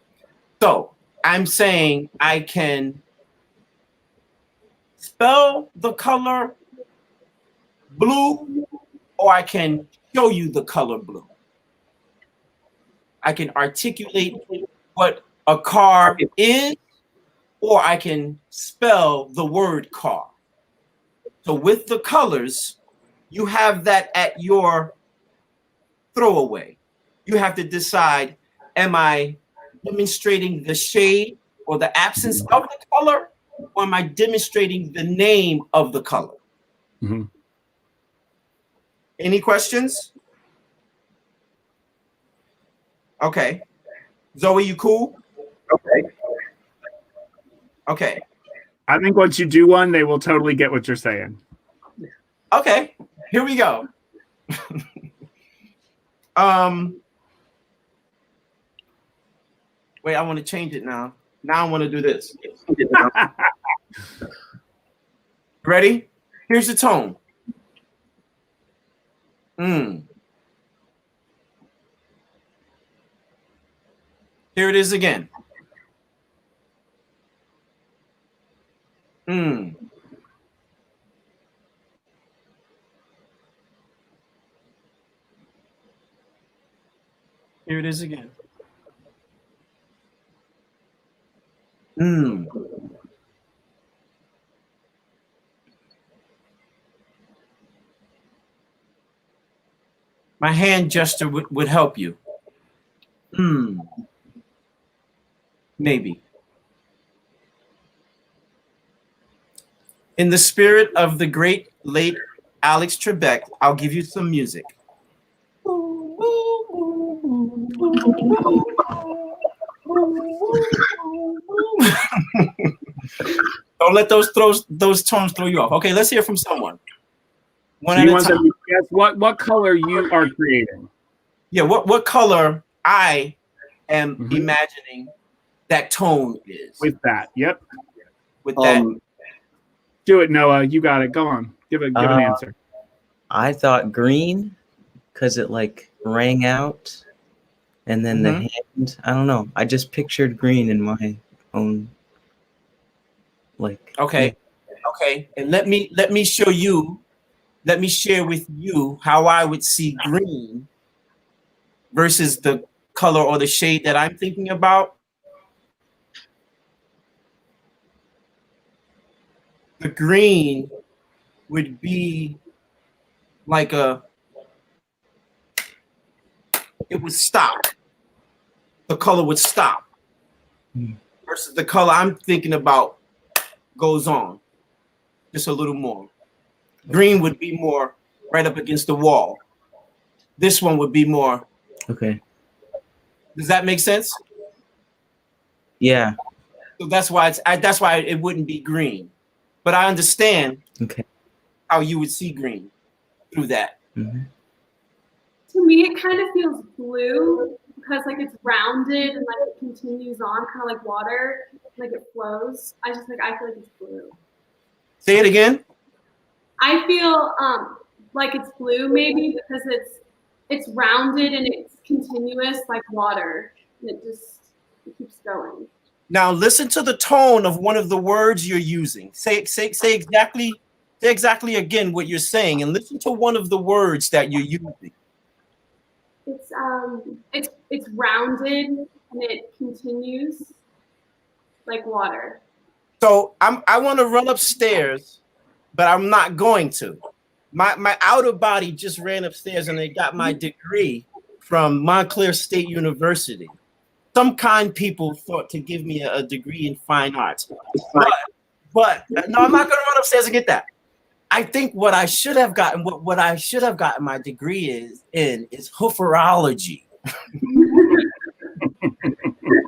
So I'm saying I can spell the color blue, or I can show you the color blue. I can articulate what a car is, or I can spell the word car. So with the colors, you have that at your throwaway. You have to decide, am I demonstrating the shade or the absence of the color, or am I demonstrating the name of the color? Mm-hmm. Any questions? Okay. Zoe, you cool? Okay. Okay. I think once you do one, they will totally get what you're saying. Okay. Here we go. Wait, I want to change it now. Now I want to do this. Ready? Here's the tone. Here it is again. Here it is again. My hand gesture would help you. Maybe. In the spirit of the great late Alex Trebek, I'll give you some music. Don't let those tones throw you off. Okay, let's hear from someone. One So at you a want them time. to guess what color you are creating? Yeah, what color I am imagining that tone is. With that, yep. With that. Do it, Noah. You got it. Go on. Give an answer. I thought green because it like rang out, and then the hand. I don't know. I just pictured green in my own. Like. Okay. Okay. And let me show you. Let me share with you how I would see green versus the color or the shade that I'm thinking about. The green would be like it would stop. The color would stop. Versus the color I'm thinking about goes on just a little more. Green would be more right up against the wall. This one would be more. Okay. Does that make sense? Yeah. So that's why that's why it wouldn't be green. But I understand how you would see green through that. To me, it kind of feels blue because like it's rounded and like it continues on, kind of like water, like it flows. I feel like it's blue. Say it again. I feel like it's blue maybe because it's rounded and it's continuous like water, and it keeps going. Now listen to the tone of one of the words you're using. Say exactly Say exactly again what you're saying, and listen to one of the words that you're using. It's rounded and it continues like water. So I want to run upstairs, but I'm not going to. My outer body just ran upstairs and they got my degree from Montclair State University. Some kind people thought to give me a degree in fine arts, but no, I'm not going to run upstairs and get that. I think what I should have gotten, what I should have gotten my degree is hooferology.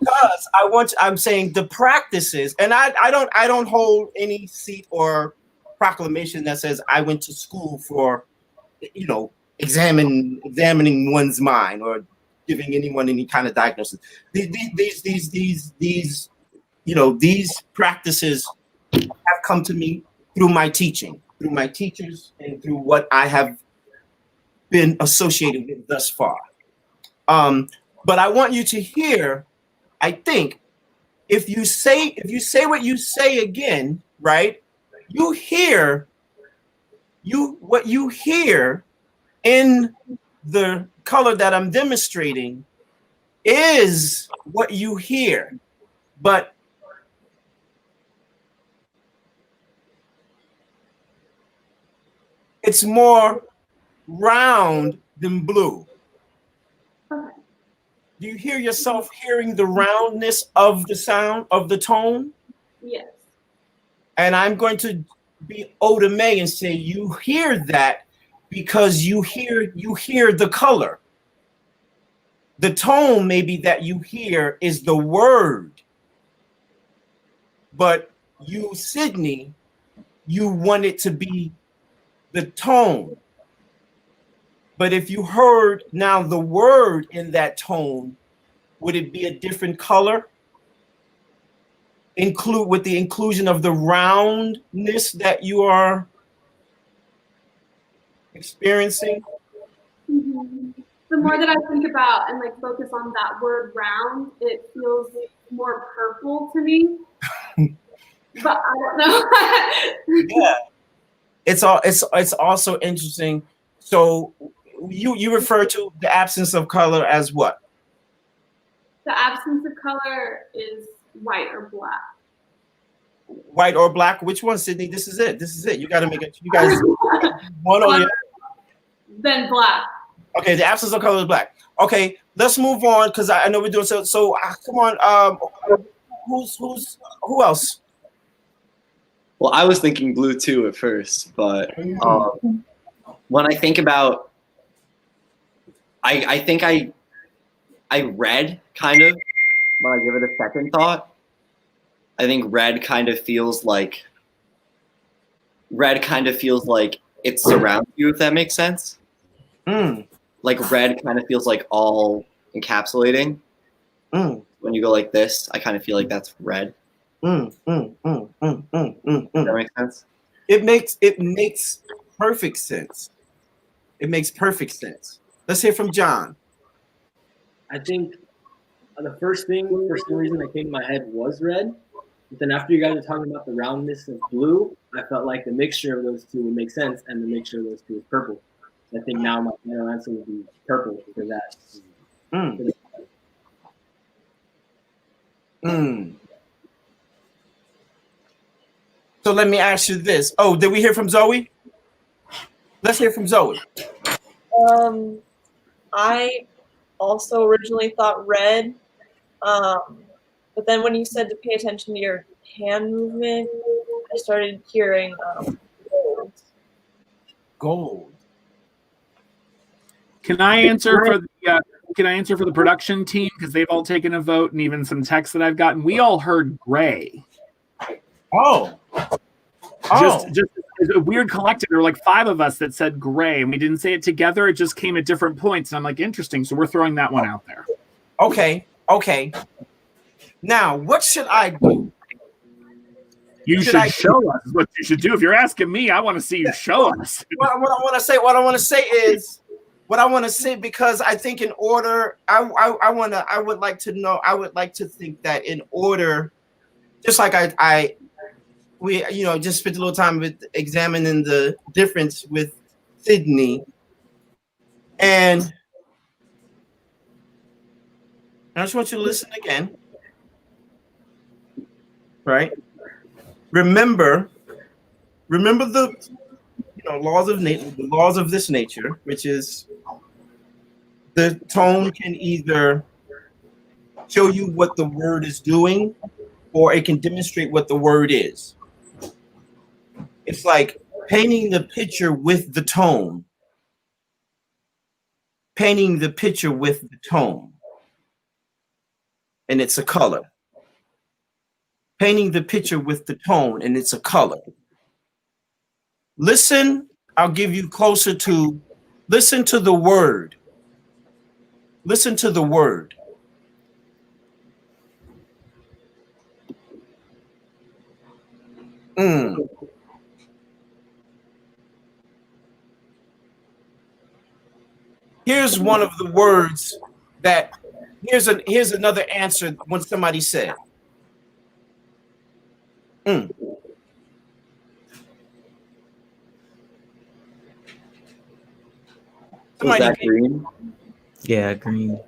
Because I'm saying the practices, and I don't hold any seat or proclamation that says I went to school for, examining one's mind or giving anyone any kind of diagnosis. These practices have come to me through my teaching, through my teachers, and through what I have been associated with thus far. But I want you to hear, I think, if you say what you say again, right? What you hear in the color that I'm demonstrating is what you hear, but it's more round than blue. Do you hear yourself hearing the roundness of the sound of the tone? Yes. And I'm going to be Oda May and say you hear that because you hear the color. The tone maybe that you hear is the word. But you, Sydney, you want it to be the tone. But if you heard now the word in that tone, would it be a different color? With the inclusion of the roundness that you are experiencing? Mm-hmm. The more that I think about and like focus on that word round, it feels more purple to me. But I don't know. Yeah. It's also interesting. So you refer to the absence of color as what? The absence of color is white or black. White or black? Which one, Sydney? This is it. You got to make it. You guys, one or the other. Then black. Okay, the absence of color is black. Okay, let's move on because I know we're doing so. So come on. Who else? Well, I was thinking blue too at first, but when I think about, I think I read kind of when I give it a second thought. I think red kind of feels like it surrounds you, if that makes sense. Like red kind of feels like all encapsulating. When you go like this, I kind of feel like that's red. Does that make sense? It makes perfect sense. It makes perfect sense. Let's hear from John. I think the first thing, for some reason, that came to my head was red. But then after you guys were talking about the roundness of blue, I felt like the mixture of those two would make sense, and the mixture of those two is purple. I think now my final answer would be purple for that. So let me ask you this. Oh, did we hear from Zoe? Let's hear from Zoe. I also originally thought red, but then when you said to pay attention to your hand movement, I started hearing gold. Gold. Can I answer for the production team because they've all taken a vote and even some texts that I've gotten? We all heard gray. Just a weird collective. There were like 5 of us that said gray, and we didn't say it together. It just came at different points. And I'm like, interesting. So we're throwing that one out there. Okay. Now, what should I do? You should show us what you should do. If you're asking me, I want to see you show us. What I want to say, because I think in order, I would like to think that in order, just like we just spent a little time with examining the difference with Sydney, and I just want you to listen again. Right? Remember the laws of nature, the laws of this nature, which is the tone can either show you what the word is doing, or it can demonstrate what the word is. It's like painting the picture with the tone. Painting the picture with the tone. And it's a color. Painting the picture with the tone, and it's a color. Listen, I'll give you closer to, listen to the word. Listen to the word. Here's one of the words that, here's another answer when somebody said. Was that green? Yeah, green.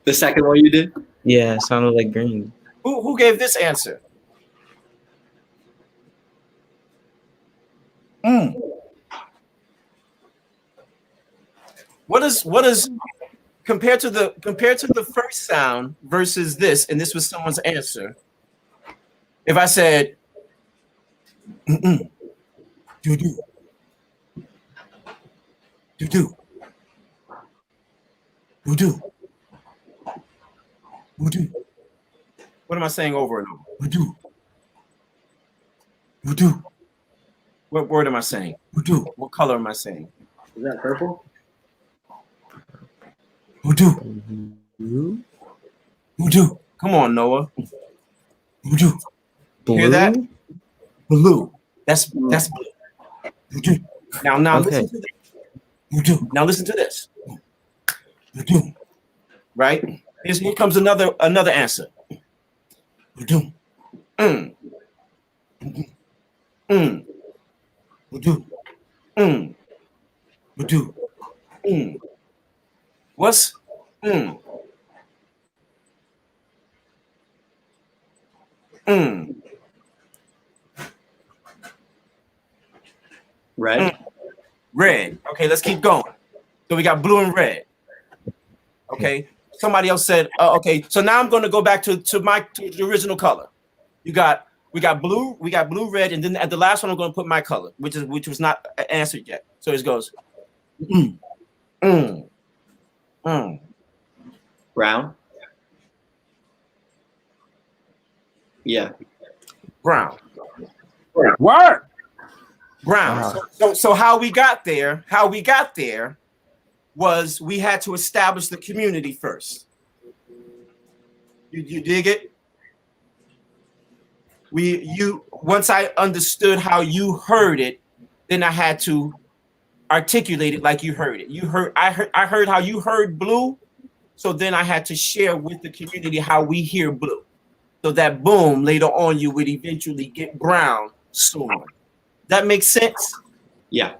The second one you did? Yeah, it sounded like green. Who gave this answer? What is compared to the first sound versus this, and this was someone's answer. If I said do do do do do do do, what am I saying over and over? Do do. What word am I saying? Do. What color am I saying? Is that purple? Do. Come on, Noah. Do. Hear that? Blue. That's blue. Now Okay. listen to this. Now listen to this. Right? Here comes another answer. What's Red. Red. Okay, let's keep going. So we got blue and red. Okay. Somebody else said, okay. So now I'm going to go back to the original color. We got blue, red, and then at the last one I'm going to put my color, which was not answered yet. So it goes. Brown. Yeah. Brown. Word. Brown. Wow. So how we got there was we had to establish the community first. You dig it? Once I understood how you heard it, then I had to articulate it like you heard it. I heard how you heard blue, so then I had to share with the community how we hear blue. So that boom, later on you would eventually get brown soon. That makes sense? Yeah.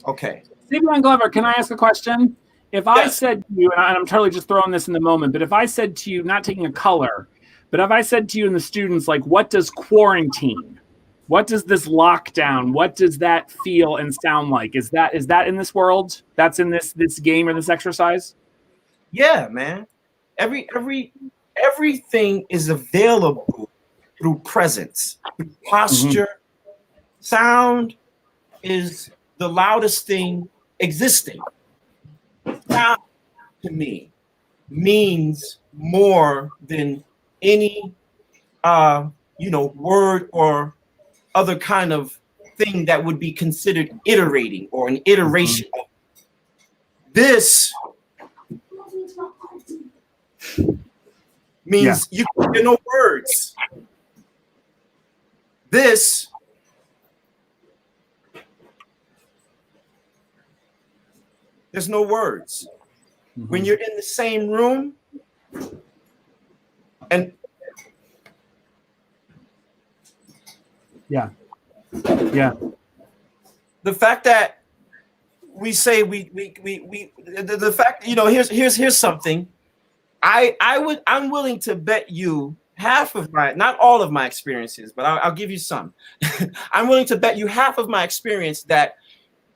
Okay. Savion Glover, can I ask a question? If I said to you, and I'm totally just throwing this in the moment, but if I said to you, not taking a color, but if I said to you and the students, like, what does quarantine? What does this lockdown? What does that feel and sound like? Is that in this world? That's in this game or this exercise? Yeah, man. Everything is available through presence, through posture. Sound is the loudest thing existing. Sound to me means more than any word or other kind of thing that would be considered iterating or an iteration. This means you can no words. This there's no words. When you're in the same room and Yeah. Yeah. The fact that we say the fact, you know, here's something. I'm willing to bet you half of my, not all of my experiences, but I'll give you some. I'm willing to bet you half of my experience that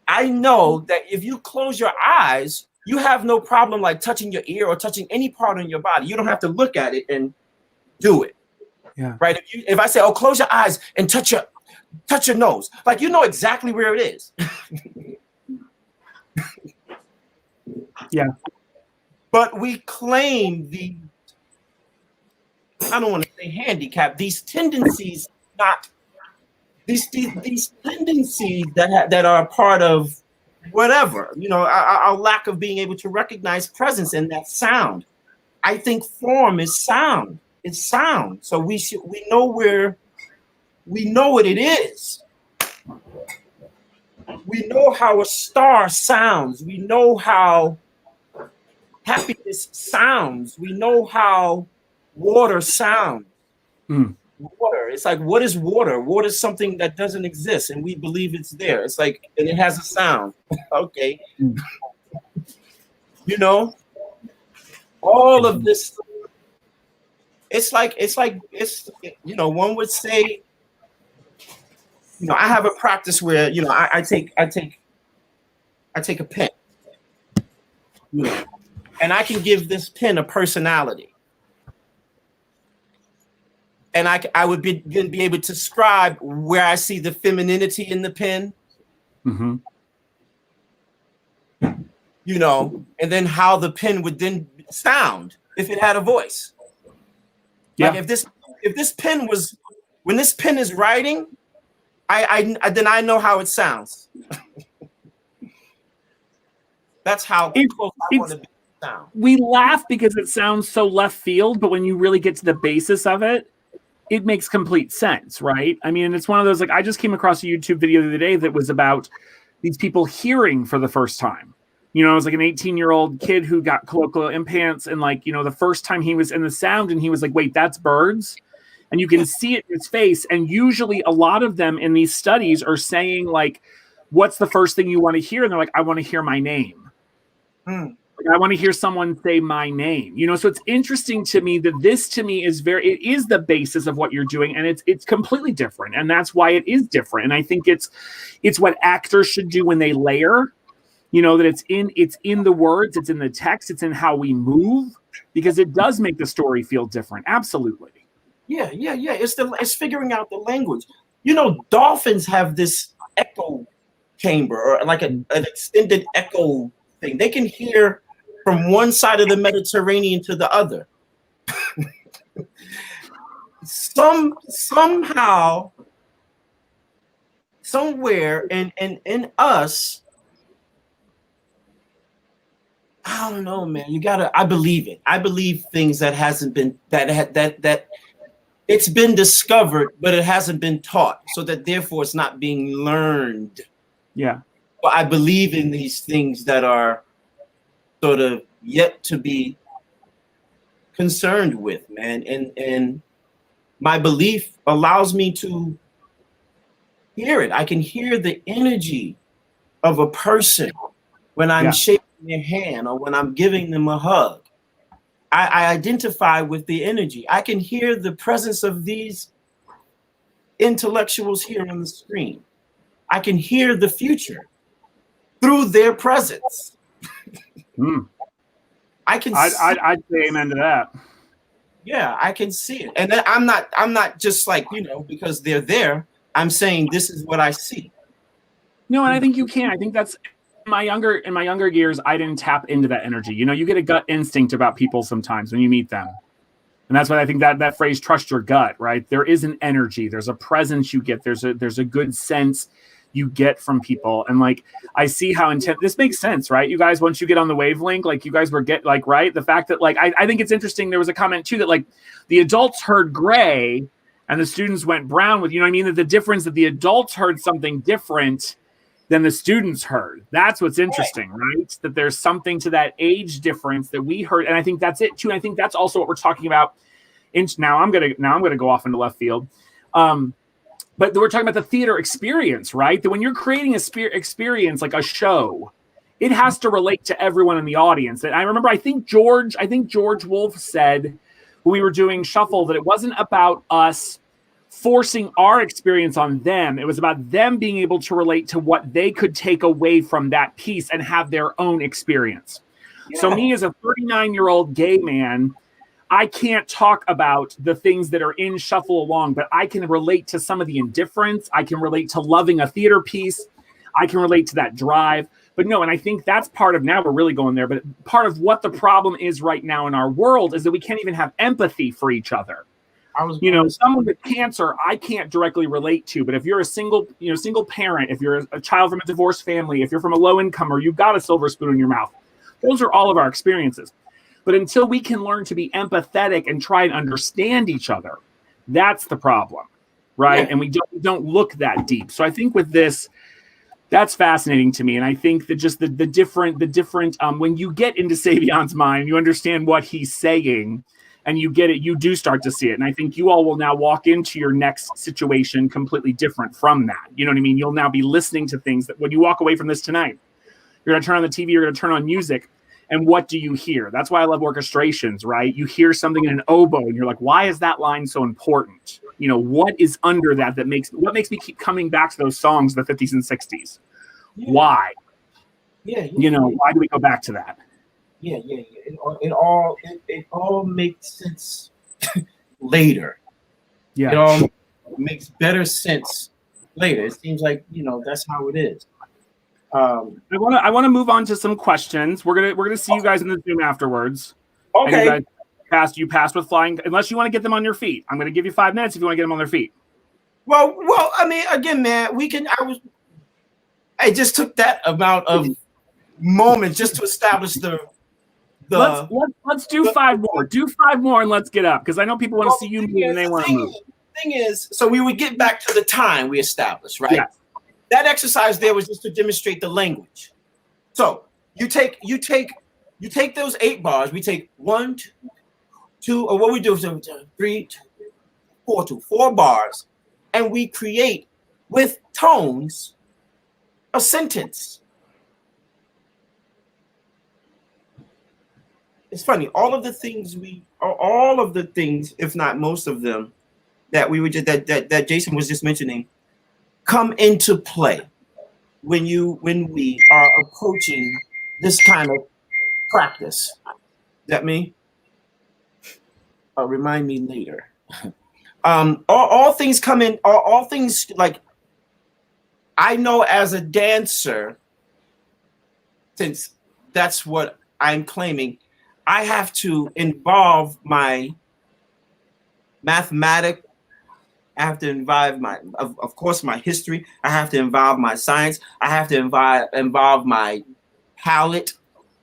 I know that if you close your eyes, you have no problem like touching your ear or touching any part on your body. You don't have to look at it and do it. Yeah. Right. If I say, oh, close your eyes and touch your nose, like, you know exactly where it is. Yeah. But we claim I don't want to say handicap, these tendencies, not these tendencies that are a part of whatever, you know, our lack of being able to recognize presence in that sound. I think form is sound. It's sound. So we know what it is. We know how a star sounds. We know how happiness sounds. We know how water sounds. Water. It's like, what is water? Water is something that doesn't exist, and we believe it's there. It's like, and it has a sound. Okay. You know, all of this. It's like, you know, one would say, you know, I have a practice where, you know, I take a pen, you know, and I can give this pen a personality. And I would then be able to describe where I see the femininity in the pen. Mm-hmm. You know, and then how the pen would then sound if it had a voice. Yeah. Like if this pen was, when this pen is writing, then I know how it sounds. That's how close I want to be to sound. We laugh because it sounds so left field, but when you really get to the basis of it, it makes complete sense, right? I mean, it's one of those, like, I just came across a YouTube video the other day that was about these people hearing for the first time. You know, it was like an 18-year-old kid who got cochlear implants, and, like, you know, the first time he was in the sound and he was like, wait, that's birds? And you can see it in his face. And usually a lot of them in these studies are saying, like, what's the first thing you want to hear? And they're like, I want to hear my name. Like, I want to hear someone say my name, you know? So it's interesting to me that this, to me, is it is the basis of what you're doing, and it's completely different. And that's why it is different. And I think it's what actors should do when they layer, you know, that it's in the words, it's in the text, it's in how we move, because it does make the story feel different. Absolutely. Yeah. It's figuring out the language. You know, dolphins have this echo chamber, or like an extended echo thing. They can hear from one side of the Mediterranean to the other. Somehow, somewhere in us, I don't know, man. I believe it. I believe things that hasn't been, that it's been discovered, but it hasn't been taught, so that therefore it's not being learned. Yeah. But I believe in these things that are sort of yet to be concerned with, man. And my belief allows me to hear it. I can hear the energy of a person when I'm shaking their hand or when I'm giving them a hug. I identify with the energy. I can hear the presence of these intellectuals here on the screen. I can hear the future through their presence. I'd say amen to that. Yeah, I can see it. And then I'm not just like, you know, because they're there. I'm saying this is what I see. No, and I think you can. I think that's in my younger years, I didn't tap into that energy. You know, you get a gut instinct about people sometimes when you meet them. And that's why I think that phrase, trust your gut, right? There is an energy, there's a presence you get, there's a good sense you get from people. And like, I see how intense this makes sense, right? You guys, once you get on the wavelength, like you guys were right. The fact that like, I think it's interesting. There was a comment too, that like the adults heard gray and the students went brown with, you know what I mean? That the difference that the adults heard something different than the students heard. That's what's interesting, right? That there's something to that age difference that we heard. And I think that's it too. And I think that's also what we're talking about. Now I'm going to go off into left field. but we're talking about the theater experience, right? That when you're creating a experience like a show, it has to relate to everyone in the audience. And I remember, I think George Wolfe said when we were doing Shuffle that it wasn't about us forcing our experience on them. It was about them being able to relate to what they could take away from that piece and have their own experience. Yeah. So me as a 39-year-old gay man, I can't talk about the things that are in Shuffle Along, but I can relate to some of the indifference. I can relate to loving a theater piece. I can relate to that drive. But no, and I think that's part of, now we're really going there, but part of what the problem is right now in our world is that we can't even have empathy for each other. Someone with cancer, I can't directly relate to, but if you're a single parent, if you're a child from a divorced family, if you're from a low income or you've got a silver spoon in your mouth, those are all of our experiences. But until we can learn to be empathetic and try and understand each other, that's the problem, right? Yeah. And we don't look that deep. So I think with this, that's fascinating to me. And I think that just the different, when you get into Savion's mind, you understand what he's saying and you get it, you do start to see it. And I think you all will now walk into your next situation completely different from that. You know what I mean? You'll now be listening to things that when you walk away from this tonight, you're going to turn on the TV, you're going to turn on music. And what do you hear? That's why I love orchestrations, right? You hear something in an oboe and you're like, why is that line so important? What is under that makes me keep coming back to those songs of the 50s and 60s? Yeah. Why? Yeah. Why do we go back to that? Yeah. It all makes sense later. Yeah. It all makes better sense later. It seems like, that's how it is. I want to move on to some questions. We're gonna see you guys in the Zoom afterwards. Okay. You passed with flying, unless you want to get them on your feet. I'm going to give you 5 minutes if you want to get them on their feet. Well, I mean, again, man, I just took that amount of moment just to establish the. Let's do 5 more. Do 5 more and let's get up because I know people want to see you move and they want to move. The thing is, so we would get back to the time we established, right? Yeah. That exercise there was just to demonstrate the language. So you take those 8 bars. We take 1, 2, or what we do is 3, 4 bars, and we create with tones a sentence. It's funny. All of the things, if not most of them, that we were just that Jason was just mentioning, come into play when we are approaching this kind of practice. That me? Remind me later. All things come in. All things, like, I know as a dancer, since that's what I'm claiming, I have to involve my mathematics. I have to involve of course, my history. I have to involve my science. I have to involve my palette,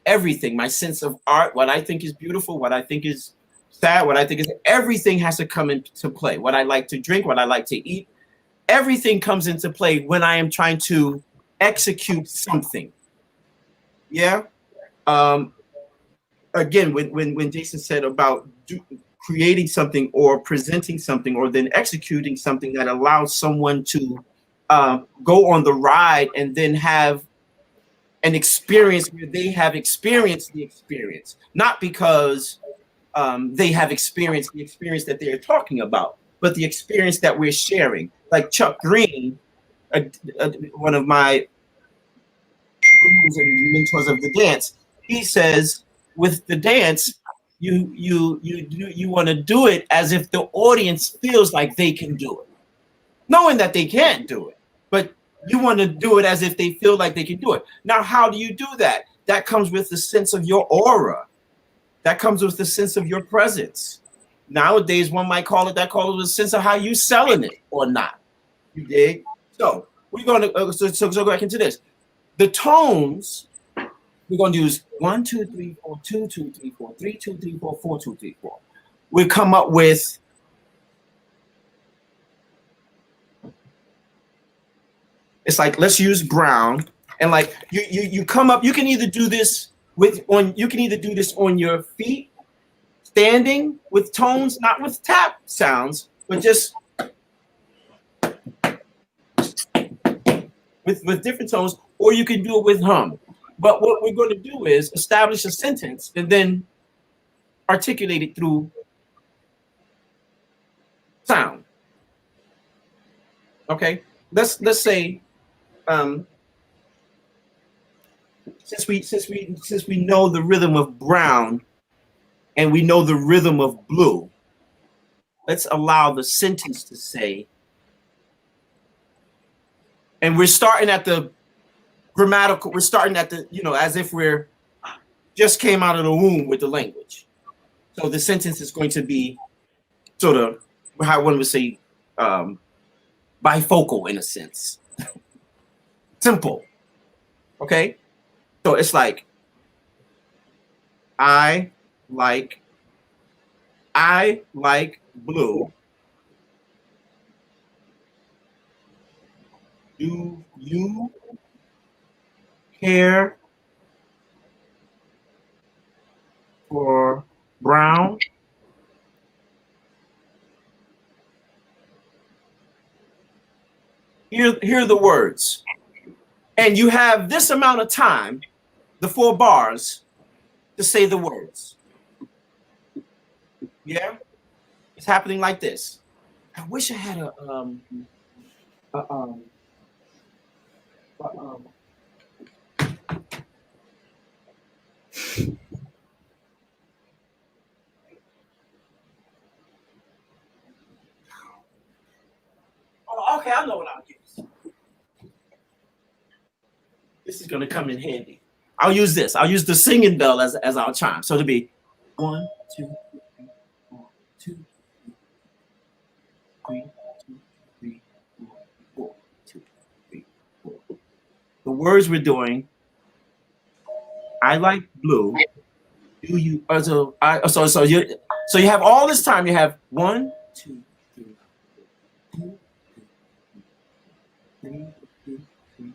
everything, my sense of art, what I think is beautiful, what I think is sad, what I think is, everything has to come into play. What I like to drink, what I like to eat, everything comes into play when I am trying to execute something. Yeah. Again, when Jason said about creating something or presenting something or then executing something that allows someone to go on the ride and then have an experience where they have experienced the experience, not because they have experienced the experience that they're talking about, but the experience that we're sharing. Like Chuck Green, one of my gurus and mentors of the dance, he says, with the dance, you want to do it as if the audience feels like they can do it, knowing that they can't do it, but you want to do it as if they feel like they can do it. Now, how do you do that? That comes with the sense of your aura. That comes with the sense of your presence. Nowadays, one might call it the sense of how you selling it or not. You dig? So we're going to so go back into this. The tones. We're going to use 1, 2, 3, 4, 2, 2, 3, 4, 3, 2, 3, 4, 4, 2, 3, 4. We come up with it's like, let's use brown, and like you come up. You can either do this on your feet, standing with tones, not with tap sounds, but just with different tones, or you can do it with hum. But what we're going to do is establish a sentence and then articulate it through sound. Okay, let's say since we know the rhythm of brown and we know the rhythm of blue, let's allow the sentence to say, and we're starting at the grammatical, we're starting at the, as if we're just came out of the womb with the language. So the sentence is going to be sort of how one would say bifocal in a sense. Simple. Okay? So it's like, I like blue. Do you care for brown? Here are the words. And you have this amount of time, the 4 bars, to say the words. Yeah? It's happening like this. I wish I had Oh, okay, I know what I'll use. This is going to come in handy. I'll use this. I'll use the singing bell as our chime. So it'll be 1, 2, 3, 4, 2, 3, 2, 3, 4, 4, 2, 3, 4. The words we're doing, I like blue. Do you? So you have all this time. You have 1, 2, 3, 2, 3, 2, 3,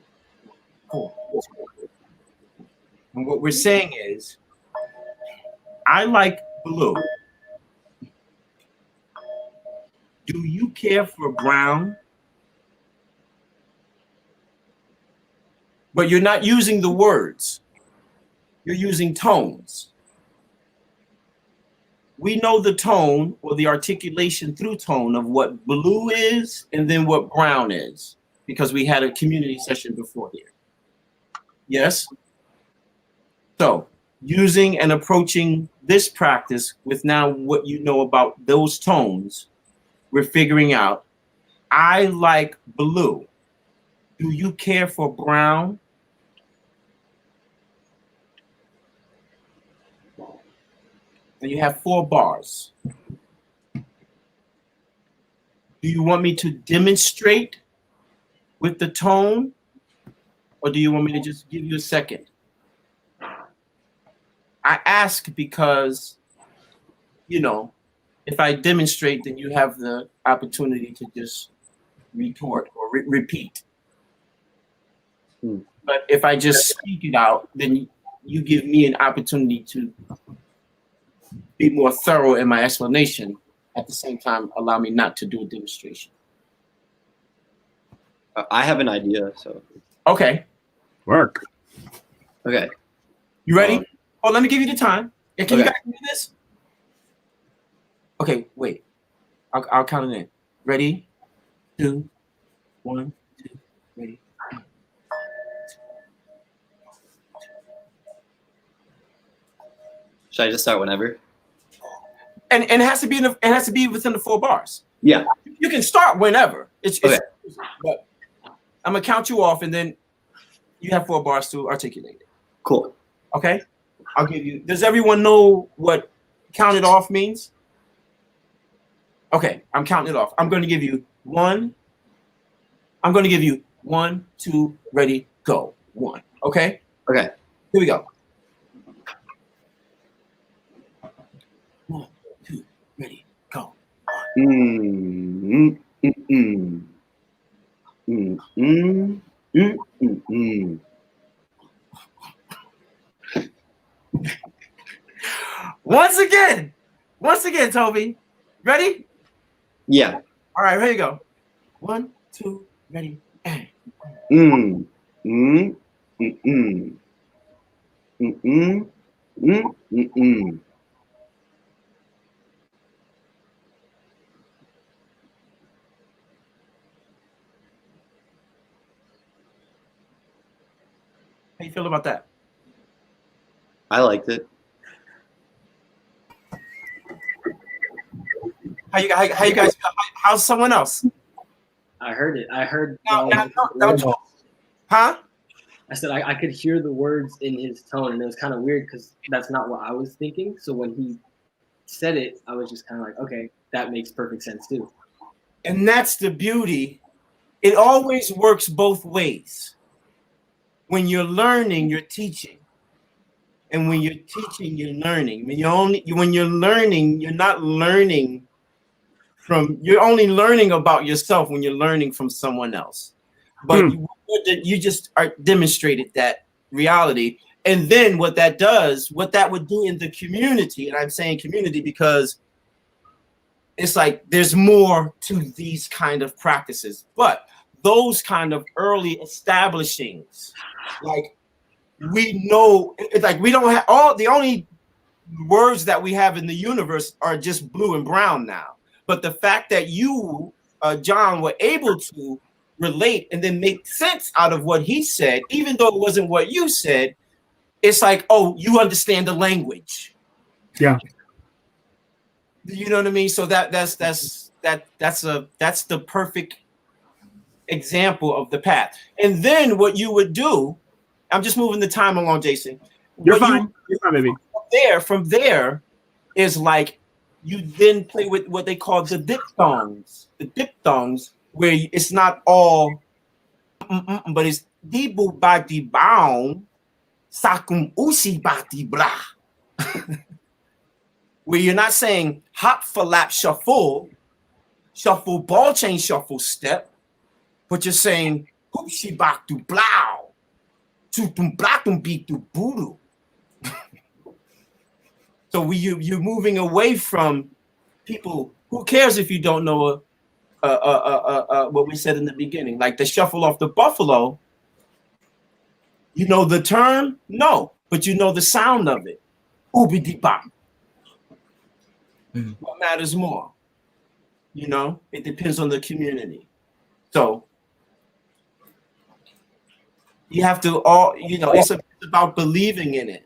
4. And what we're saying is, I like blue. Do you care for brown? But you're not using the words. You're using tones. We know the tone or the articulation through tone of what blue is and then what brown is, because we had a community session before here. Yes? So using and approaching this practice with now what you know about those tones, we're figuring out, I like blue. Do you care for brown? And you have 4 bars. Do you want me to demonstrate with the tone, or do you want me to just give you a second? I ask because, if I demonstrate, then you have the opportunity to just retort or repeat. But if I just speak it out, then you give me an opportunity to be more thorough in my explanation. At the same time, allow me not to do a demonstration. I have an idea, so. Okay. Work. Okay. You ready? Let me give you the time. Yeah, can you guys do this? Okay, wait. I'll count it in. Ready? 2, 1, 2, ready. Should I just start whenever? And it has to be within the 4 bars. Yeah. You can start whenever. Okay. But I'm gonna count you off, and then you have 4 bars to articulate it. Cool. Okay. I'll give you. Does everyone know what counted off means? Okay, I'm counting it off. I'm going to give you 1. I'm going to give you 1, 2, ready, go. 1. Okay. Okay. Here we go. 1, 2, ready, go. Once again, Toby. Ready? Yeah. All right, here you go. 1, 2, ready, and. Mm. Mm. Mm. Mm. Mm. Mm. How you feel about that? I liked it. How you guys feel? How's someone else? I heard it. I heard. No, huh? I said I could hear the words in his tone, and it was kind of weird because that's not what I was thinking. So when he said it, I was just kind of like, okay, that makes perfect sense too. And that's the beauty. It always works both ways. When you're learning, you're teaching. And when you're teaching, you're learning. When you're learning, you're not learning you're only learning about yourself when you're learning from someone else. But you just demonstrated that reality. And then what that would do in the community, and I'm saying community because it's like there's more to these kind of practices, but those kind of early establishings, like we know, it's like we don't have the only words that we have in the universe are just blue and brown now. But the fact that you, John, were able to relate and then make sense out of what he said, even though it wasn't what you said, it's like, oh, you understand the language. Yeah. You know what I mean? So that's the perfect example of the path. And then what you would do, I'm just moving the time along, Jason. You're fine, baby. From there is like you then play with what they call the diphthongs. The diphthongs, where it's not all, but it's dibu bati baum, sakum usi bati blah. Where you're not saying hop, flap, shuffle, shuffle, ball chain, shuffle, step, but you're saying hoopshi bak to blow, tutum blakum beat to voodoo. So you're moving away from people. Who cares if you don't know what we said in the beginning, like the shuffle off the buffalo? You know the term? No, but you know the sound of it. Ooby dee bop. What matters more? You know, it depends on the community. So you have to it's about believing in it.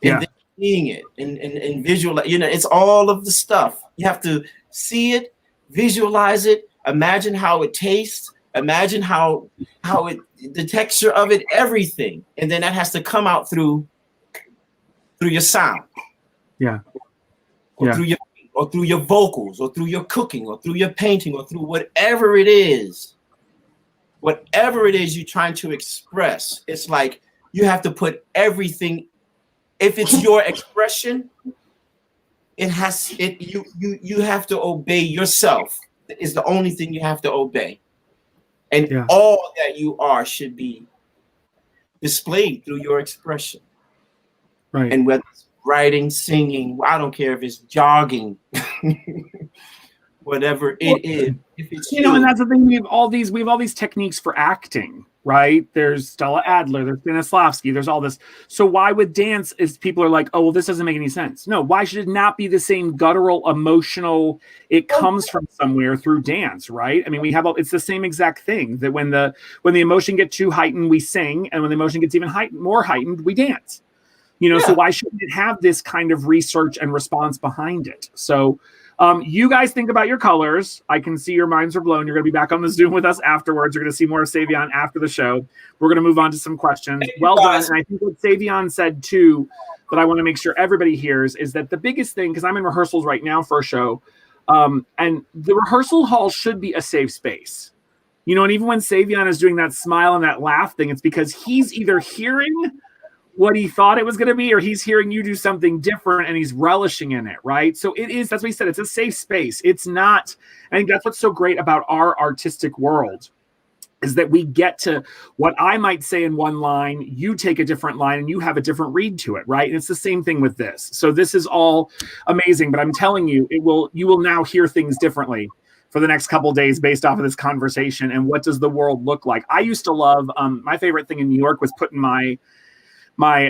Yeah. And then seeing it and visualize, it's all of the stuff. You have to see it, visualize it, imagine how it tastes, imagine how the texture of it, everything. And then that has to come out through your sound. Yeah. Or through your vocals, or through your cooking, or through your painting, or through whatever it is you're trying to express. It's like you have to put everything. If it's your expression, you have to obey yourself. Is the only thing you have to obey. And all that you are should be displayed through your expression. Right. And whether it's writing, singing, I don't care if it's jogging, whatever it is. If it's and that's the thing. We have all these techniques for acting, right? There's Stella Adler, there's Stanislavski, there's all this. So why with dance is people are like, oh, well, this doesn't make any sense. No, why should it not be the same guttural, emotional? It comes from somewhere through dance, right? I mean, it's the same exact thing that when the emotion gets too heightened, we sing, and when the emotion gets even more heightened, we dance. So why shouldn't it have this kind of research and response behind it? So you guys think about your colors. I can see your minds are blown. You're going to be back on the Zoom with us afterwards. You're going to see more of Savion after the show. We're going to move on to some questions. Well done. And I think what Savion said too, that I want to make sure everybody hears, is that the biggest thing, because I'm in rehearsals right now for a show, and the rehearsal hall should be a safe space. And even when Savion is doing that smile and that laugh thing, it's because he's either hearing what he thought it was going to be, or he's hearing you do something different and he's relishing in it, right? So that's what he said. It's a safe space. It's not, I think that's what's so great about our artistic world, is that we get to what I might say in one line, you take a different line and you have a different read to it, right? And it's the same thing with this. So this is all amazing, but I'm telling you, you will now hear things differently for the next couple days based off of this conversation. And what does the world look like? I used to love, my favorite thing in New York was putting my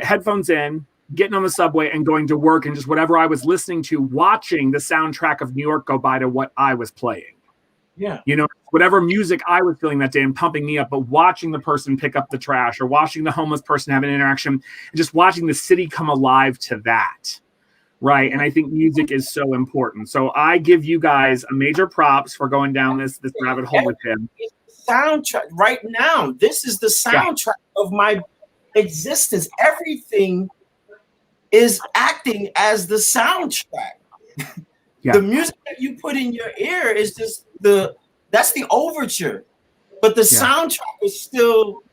headphones in, getting on the subway and going to work, and just whatever I was listening to, watching the soundtrack of New York go by to what I was playing. Yeah. You know, whatever music I was feeling that day and pumping me up, but watching the person pick up the trash or watching the homeless person have an interaction and just watching the city come alive to that. Right. And I think music is so important. So I give you guys a major props for going down this rabbit hole with him. Soundtrack right now. This is the soundtrack of my existence. Everything is acting as the soundtrack. The music that you put in your ear is just that's the overture. But the soundtrack is still,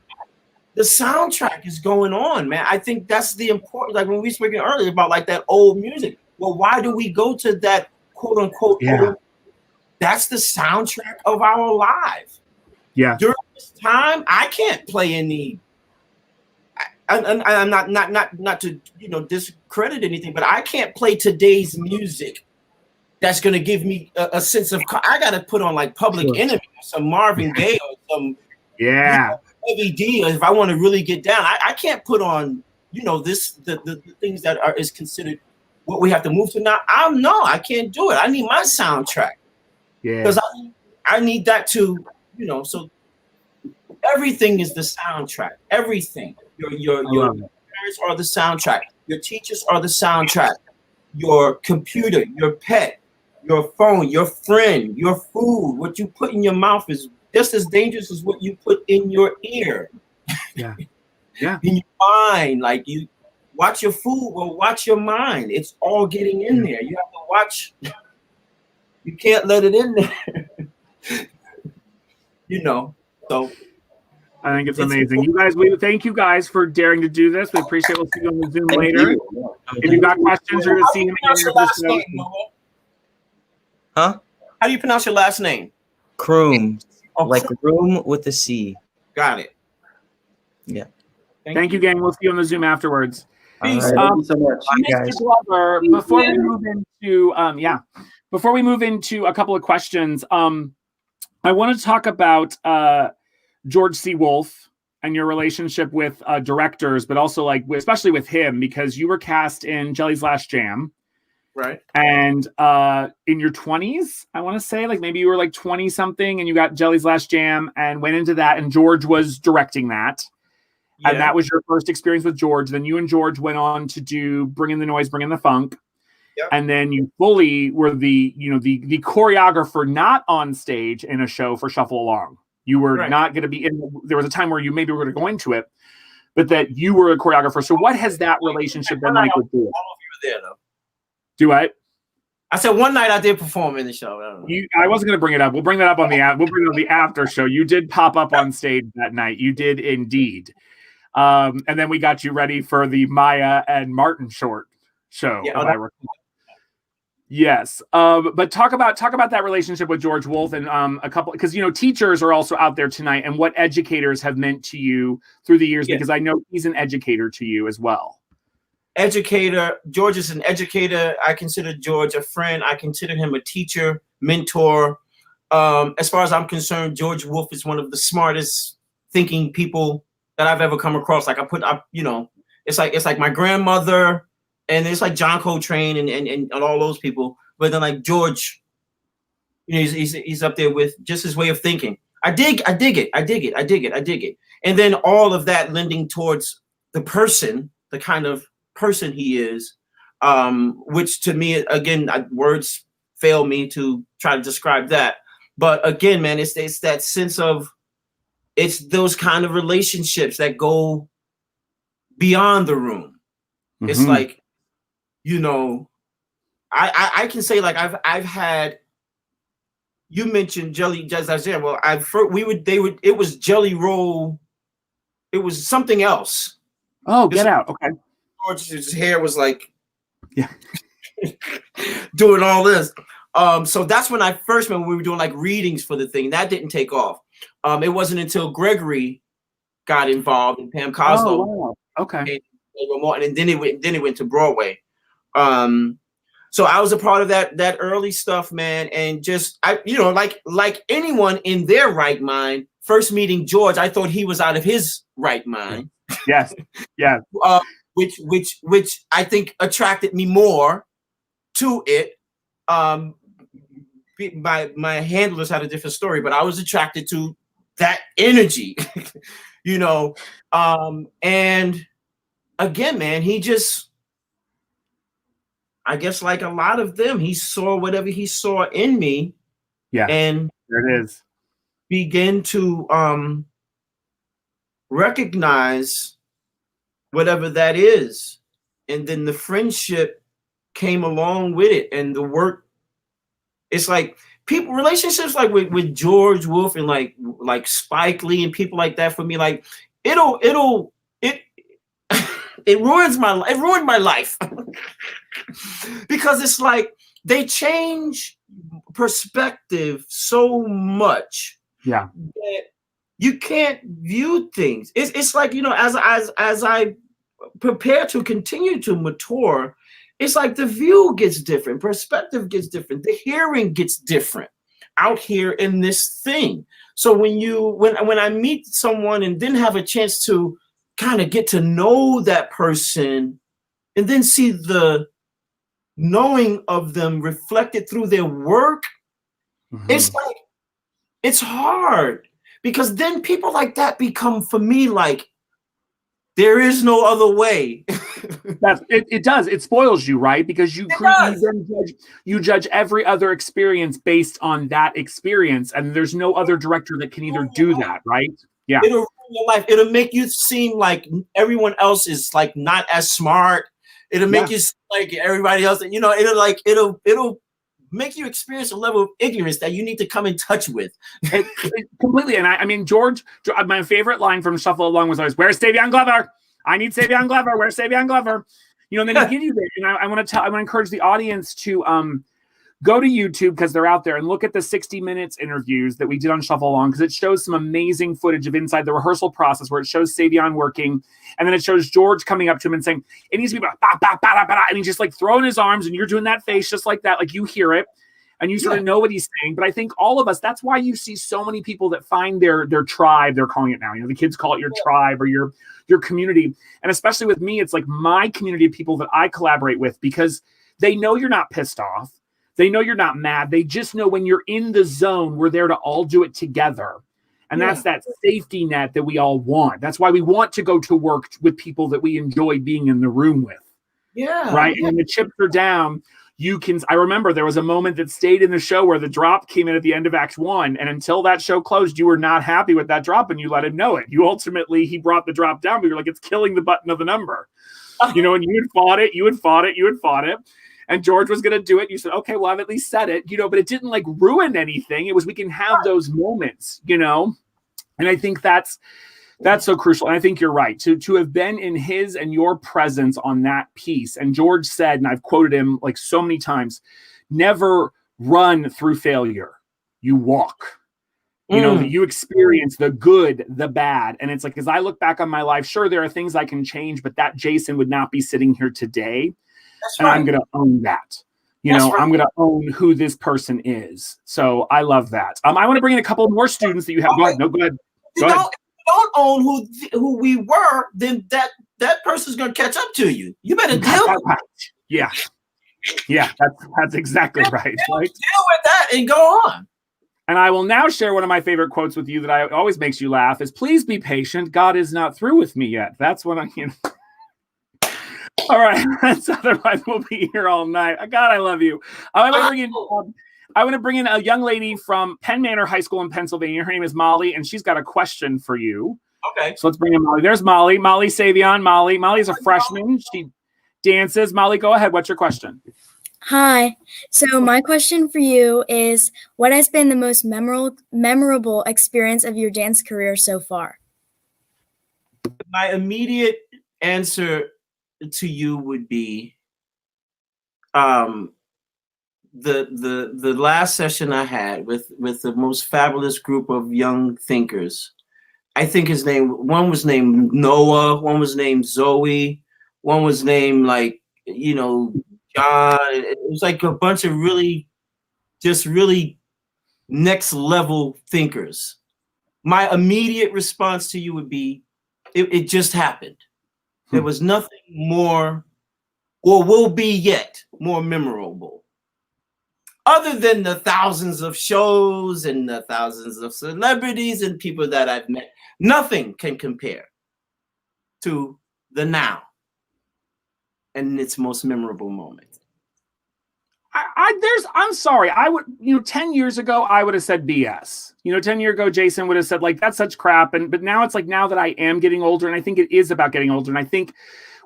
the soundtrack is going on, man. I think that's the important, like when we were speaking earlier about like that old music. Well, why do we go to that quote unquote old? That's the soundtrack of our lives. Yeah. During this time, I can't play any. I'm not to discredit anything, but I can't play today's music. That's gonna give me a sense of. I gotta put on like Public Enemy, or some Marvin Gaye, or some Heavy D, if I want to really get down. I can't put on the things that is considered what we have to move to now. I can't do it. I need my soundtrack. Yeah, because I need that to so everything is the soundtrack. Everything. Your parents are the soundtrack. Your teachers are the soundtrack. Your computer, your pet, your phone, your friend, your food, what you put in your mouth is just as dangerous as what you put in your ear. Yeah. In your mind, like you watch your food, well, watch your mind. It's all getting in there. You have to watch. You can't let it in there. So I think it's amazing. You guys, we thank you guys for daring to do this. We appreciate it. We'll see you on the Zoom later. If you got questions, you're going to see him again. Huh? How do you pronounce your last name? Kroom. Like room with a C. Got it. Yeah. Thank you, gang. We'll see you on the Zoom afterwards. Right. Thank you so much. Mr. Glover, before we move into a couple of questions, I want to talk about George C. Wolfe and your relationship with directors, but also especially with him, because you were cast in Jelly's Last Jam. Right. And in your 20s, I want to say, maybe you were 20 something and you got Jelly's Last Jam and went into that, and George was directing that. Yeah. And that was your first experience with George. Then you and George went on to do Bring in the Noise, Bring in the Funk. Yep. And then you fully were the choreographer, not on stage in a show for Shuffle Along. You were not going to be in. There was a time where you maybe were going to go into it, but that you were a choreographer. So what has that relationship been like with George? All of you were there, though. Do what? I said one night I did perform in the show. I wasn't going to bring it up. We'll bring that up on the we'll bring it on the after show. You did pop up on stage that night. You did indeed. And then we got you ready for the Maya and Martin short show. Yeah, I recall. Yes. But talk about that relationship with George Wolfe and a couple, because teachers are also out there tonight, and what educators have meant to you through the years, because I know he's an educator to you as well. Educator. George is an educator. I consider George a friend. I consider him a teacher, mentor. As far as I'm concerned, George Wolfe is one of the smartest thinking people that I've ever come across. It's like my grandmother, and it's like John Coltrane and all those people. But then George, he's up there with just his way of thinking. I dig it. And then all of that lending towards the person, the kind of person he is, which to me, again, words fail me to try to describe that. But again, man, it's that sense of, it's those kind of relationships that go beyond the room. Mm-hmm. It's I can say I've had. You mentioned Jelly Last Jam. Well, it was Jelly Roll. It was something else. Oh, get out. Okay. George's hair was doing all this. So that's when I first met, when we were doing readings for the thing. That didn't take off. It wasn't until Gregory got involved and Pam Coslow. Oh, wow. Okay. And then it went to Broadway. So I was a part of that early stuff, man. And just like anyone in their right mind, first meeting George, I thought he was out of his right mind. Yes. Yeah. Which I think attracted me more to it. My handlers had a different story, but I was attracted to that energy, and again, man, he just, I guess like a lot of them, he saw whatever he saw in me. Yeah. And there it is. Begin to recognize whatever that is. And then the friendship came along with it. And the work, it's like relationships like with George Wolf and like Spike Lee and people like that, for me, like it ruined my life because it's like they change perspective so much. Yeah. That you can't view things. It's like, as I prepare to continue to mature, it's like the view gets different, perspective gets different, the hearing gets different out here in this thing. So when I meet someone and then have a chance to kind of get to know that person and then see the knowing of them reflected through their work, it's like, it's hard, because then people like that become, for me, like, there is no other way. It does. It spoils you, right? Because you judge every other experience based on that experience, and there's no other director that can either do that, right? Yeah. It'll ruin your life. It'll make you seem like everyone else is like not as smart. It'll make you seem like everybody else. It'll make you experience a level of ignorance that you need to come in touch with. Completely. And I mean, George, my favorite line from Shuffle Along was always, "Where's Savion Glover? I need Savion Glover. Where's Savion Glover?" And then he give you there. And I want to encourage the audience to go to YouTube, because they're out there, and look at the 60 Minutes interviews that we did on Shuffle Along, because it shows some amazing footage of inside the rehearsal process, where it shows Savion working, and then it shows George coming up to him and saying, "It needs to be ba, ba, ba, ba, ba," and he's just like throwing his arms, and you're doing that face just like that, like you hear it, and you sort of know what he's saying. But I think all of us, that's why you see so many people that find their tribe, they're calling it now. The kids call it your tribe or your community. And especially with me, it's like my community of people that I collaborate with, because they know you're not pissed off. They know you're not mad. They just know when you're in the zone, we're there to all do it together. And that's that safety net that we all want. That's why we want to go to work with people that we enjoy being in the room with. Yeah. Right. And when the chips are down, I remember there was a moment that stayed in the show where the drop came in at the end of Act 1. And until that show closed, you were not happy with that drop, and you let him know it. He brought the drop down, but you're like, it's killing the button of the number. And you had fought it. And George was going to do it. You said, okay, well, I've at least said it, but it didn't like ruin anything. It was, we can have those moments, And I think that's so crucial. And I think you're right to have been in his and your presence on that piece. And George said, and I've quoted him like so many times, never run through failure. You walk. That you experience the good, the bad. And it's like, as I look back on my life, sure, there are things I can change, but that Jason would not be sitting here today. And I'm going to own that. I'm going to own who this person is. So I love that. I want to bring in a couple more students that you have. Go ahead. No, go ahead. Go ahead. Don't own who we were, then that person's going to catch up to you. You better deal with it. Yeah, that's exactly right. Deal with that and go on. And I will now share one of my favorite quotes with you that always makes you laugh is, "Please be patient. God is not through with me yet." That's what All right. Otherwise, we'll be here all night. God, I love you. I want to bring in a young lady from Penn Manor High School in Pennsylvania. Her name is Molly, and she's got a question for you. Okay. So let's bring in Molly. There's Molly. Molly Savion. Molly's a freshman. She dances. Molly, go ahead. What's your question? Hi. So my question for you is, what has been the most memorable experience of your dance career so far? My immediate answer to you would be the last session I had with the most fabulous group of young thinkers. I think one was named Noah, one was named Zoe, one was named John God, it was like a bunch of really next level thinkers. My immediate response to you would be, it just happened. There was nothing more, or will be yet, more memorable. Other than the thousands of shows and the thousands of celebrities and people that I've met, nothing can compare to the now and its most memorable moment. I'm sorry. 10 years ago, I would have said BS. 10 years ago, Jason would have said, like, that's such crap. But now it's like, now that I am getting older, and I think it is about getting older. And I think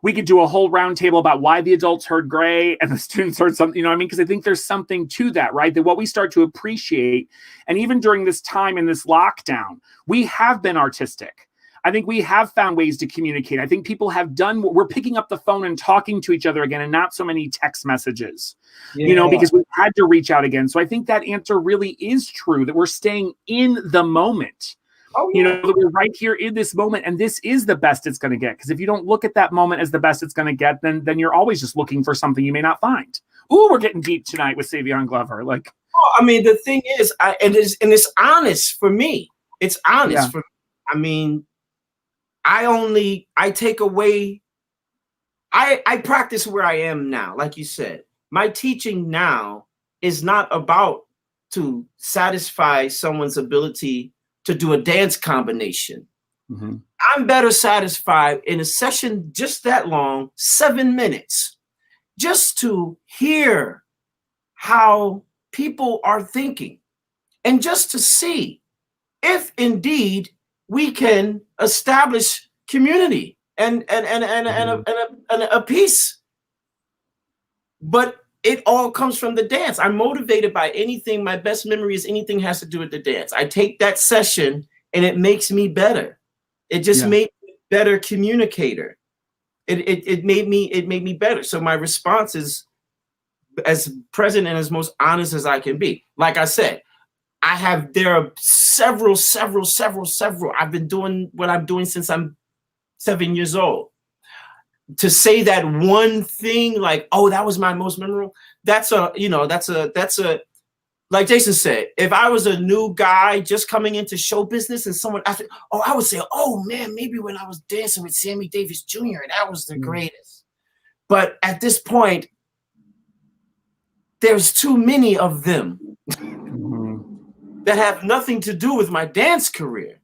we could do a whole round table about why the adults heard gray and the students heard something, because I think there's something to that, right? That what we start to appreciate, and even during this time in this lockdown, we have been artistic. I think we have found ways to communicate. I think people have we're picking up the phone and talking to each other again, and not so many text messages, because we've had to reach out again. So I think that answer really is true, that we're staying in the moment. Oh, yeah. That we're right here in this moment, and this is the best it's going to get. Because if you don't look at that moment as the best it's going to get, then you're always just looking for something you may not find. Ooh, we're getting deep tonight with Savion Glover. Like, I mean, the thing is, it's honest for me. It's honest for me. I mean, I take away, I practice where I am now. Like you said, my teaching now is not about to satisfy someone's ability to do a dance combination. Mm-hmm. I'm better satisfied in a session just that long, 7 minutes, just to hear how people are thinking and just to see if indeed we can establish community and a peace. But it all comes from the dance. I'm motivated by anything. My best memory is anything has to do with the dance. I take that session and it makes me better. It just made me a better communicator. It made me better. So my response is as present and as most honest as I can be. Like I said, there are several. I've been doing what I'm doing since I'm 7 years old. To say that one thing, like, oh, that was my most memorable, that's a, like Jason said, if I was a new guy just coming into show business and someone after, I would say, oh man, maybe when I was dancing with Sammy Davis Jr., that was the greatest. But at this point, there's too many of them that have nothing to do with my dance career.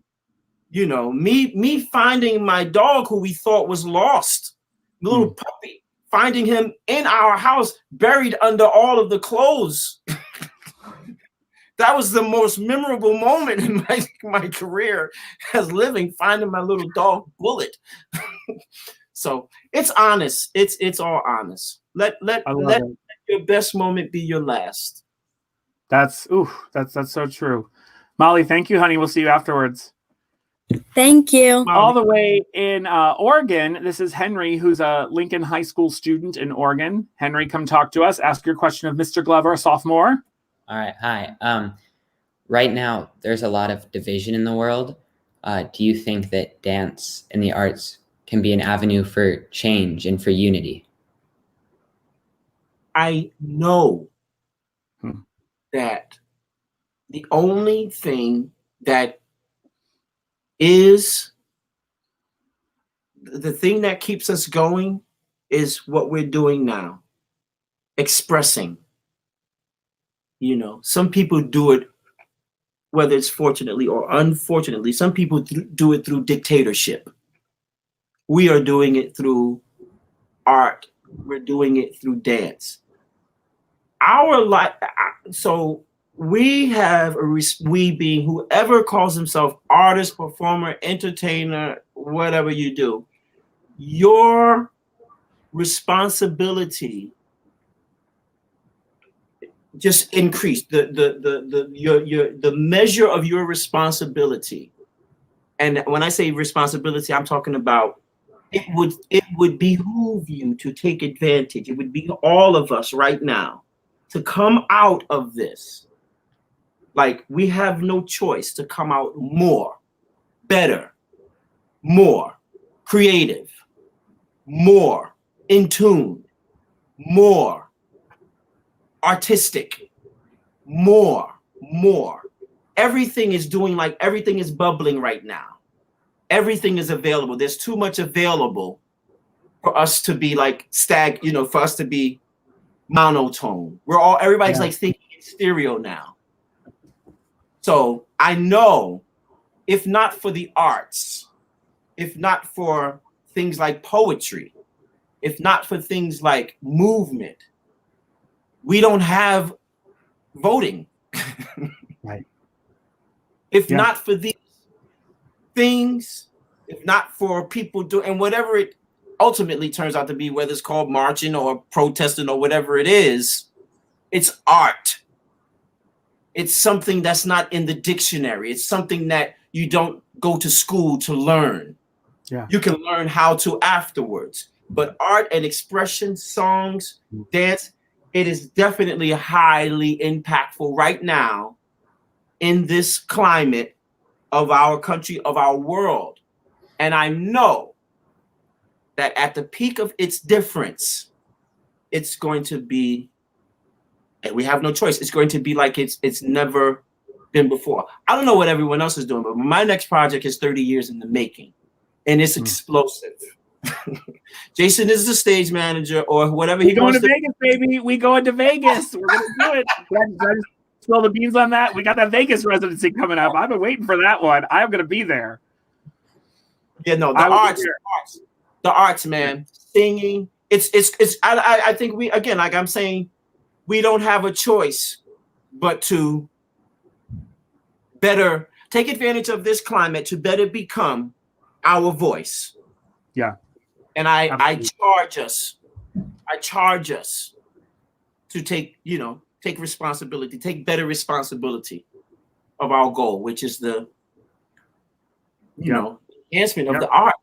Me finding my dog who we thought was lost, little puppy, finding him in our house, buried under all of the clothes. That was the most memorable moment in my career as living, finding my little dog Bullet. So it's honest. It's all honest. Let your best moment be your last. That's so true. Molly, thank you, honey. We'll see you afterwards. Thank you. All the way in Oregon, this is Henry, who's a Lincoln High School student in Oregon. Henry, come talk to us. Ask your question of Mr. Glover, a sophomore. All right. Hi. Right now, there's a lot of division in the world. Do you think that dance and the arts can be an avenue for change and for unity? I know that the only thing that is the thing that keeps us going is what we're doing now, expressing. Some people do it, whether it's fortunately or unfortunately, some people do it through dictatorship. We are doing it through art. We're doing it through dance. Our life, so we have we being whoever calls himself artist, performer, entertainer, whatever you do, your responsibility just increased. The measure of your responsibility. And when I say responsibility, I'm talking about it would behoove you to take advantage. It would be all of us right now to come out of this. Like, we have no choice to come out more, better, more creative, more in tune, more artistic, more. Everything is doing, like, everything is bubbling right now. Everything is available. There's too much available for us to be like for us to be monotone. Everybody's like thinking in stereo now. So I know, if not for the arts, if not for things like poetry, if not for things like movement, we don't have voting. Right. If not for these things, if not for people and whatever it ultimately turns out to be, whether it's called marching or protesting or whatever it is, it's art. It's something that's not in the dictionary. It's something that you don't go to school to learn. Yeah. You can learn how to afterwards. But art and expression, songs, dance, it is definitely highly impactful right now in this climate of our country, of our world. And I know that at the peak of its difference, it's going to be, and we have no choice, it's going to be like it's never been before. I don't know what everyone else is doing, but my next project is 30 years in the making, and it's explosive. Jason is the stage manager or whatever he wants to. We're going to Vegas, baby. We going to Vegas. We're going to do it. Did I just spill the beans on that? We got that Vegas residency coming up. I've been waiting for that one. I'm going to be there. Yeah, no, the arts, man. Singing. I think we, again, like I'm saying, we don't have a choice but to better take advantage of this climate to better become our voice. Yeah. And I charge us to take responsibility, take better responsibility of our goal, which is the enhancement of the arts.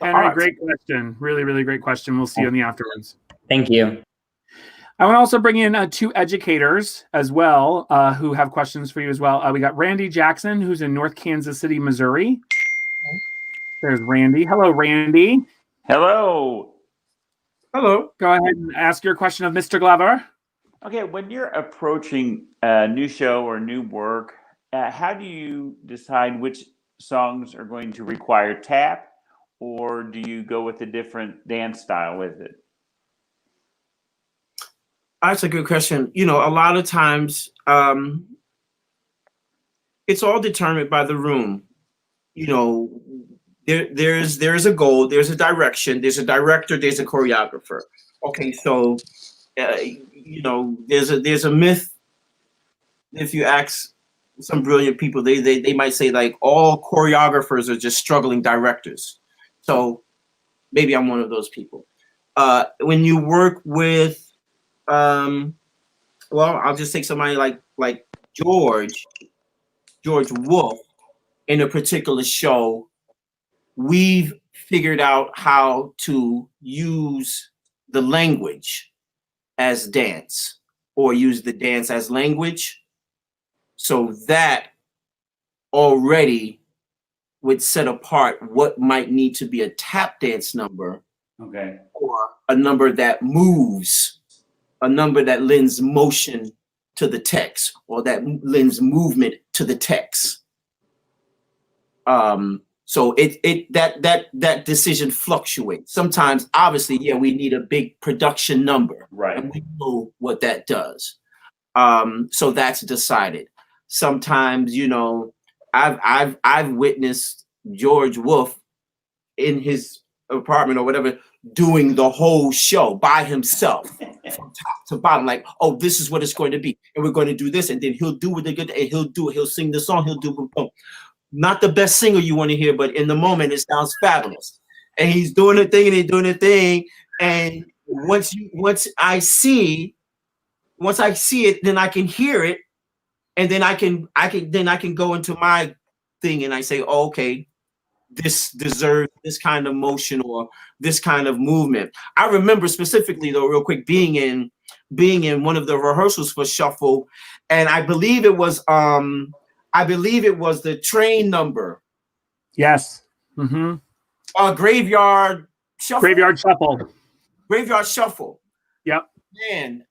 Henry, great question. Really, really great question. We'll see you in the afterwards. Thank you. I want to also bring in two educators as well who have questions for you as well. We got Randy Jackson, who's in North Kansas City, Missouri. There's Randy. Hello, Randy. Hello. Hello. Go ahead and ask your question of Mr. Glover. Okay, when you're approaching a new show or new work, how do you decide which songs are going to require tap, or do you go with a different dance style with it? That's a good question. A lot of times it's all determined by the room. There's a goal, there's a direction, there's a director, there's a choreographer. Okay, so there's a myth. If you ask some brilliant people, they might say like all choreographers are just struggling directors. So maybe I'm one of those people. When you work with I'll just take somebody like George Wolf in a particular show. We've figured out how to use the language as dance or use the dance as language. So that already would set apart what might need to be a tap dance number. Okay. Or a number that moves, a number that lends motion to the text or that lends movement to the text. So that decision fluctuates. Sometimes, obviously, we need a big production number, right? And we know what that does. So that's decided. Sometimes, I've witnessed George Wolf in his apartment or whatever doing the whole show by himself from top to bottom, like, oh, this is what it's going to be, and we're going to do this, and then he'll do what they're good, and he'll sing the song, he'll do boom, boom. Not the best singer you want to hear, but in the moment it sounds fabulous. And he's doing the thing and he's doing the thing. And once I see it, then I can hear it, and then I can go into my thing and I say, oh, okay, this deserves this kind of motion or this kind of movement. I remember specifically though, real quick, being in one of the rehearsals for Shuffle, and I believe it was the train number. Yes. Mm-hmm. Graveyard Shuffle. Graveyard Shuffle. Graveyard Shuffle. Yep. Man,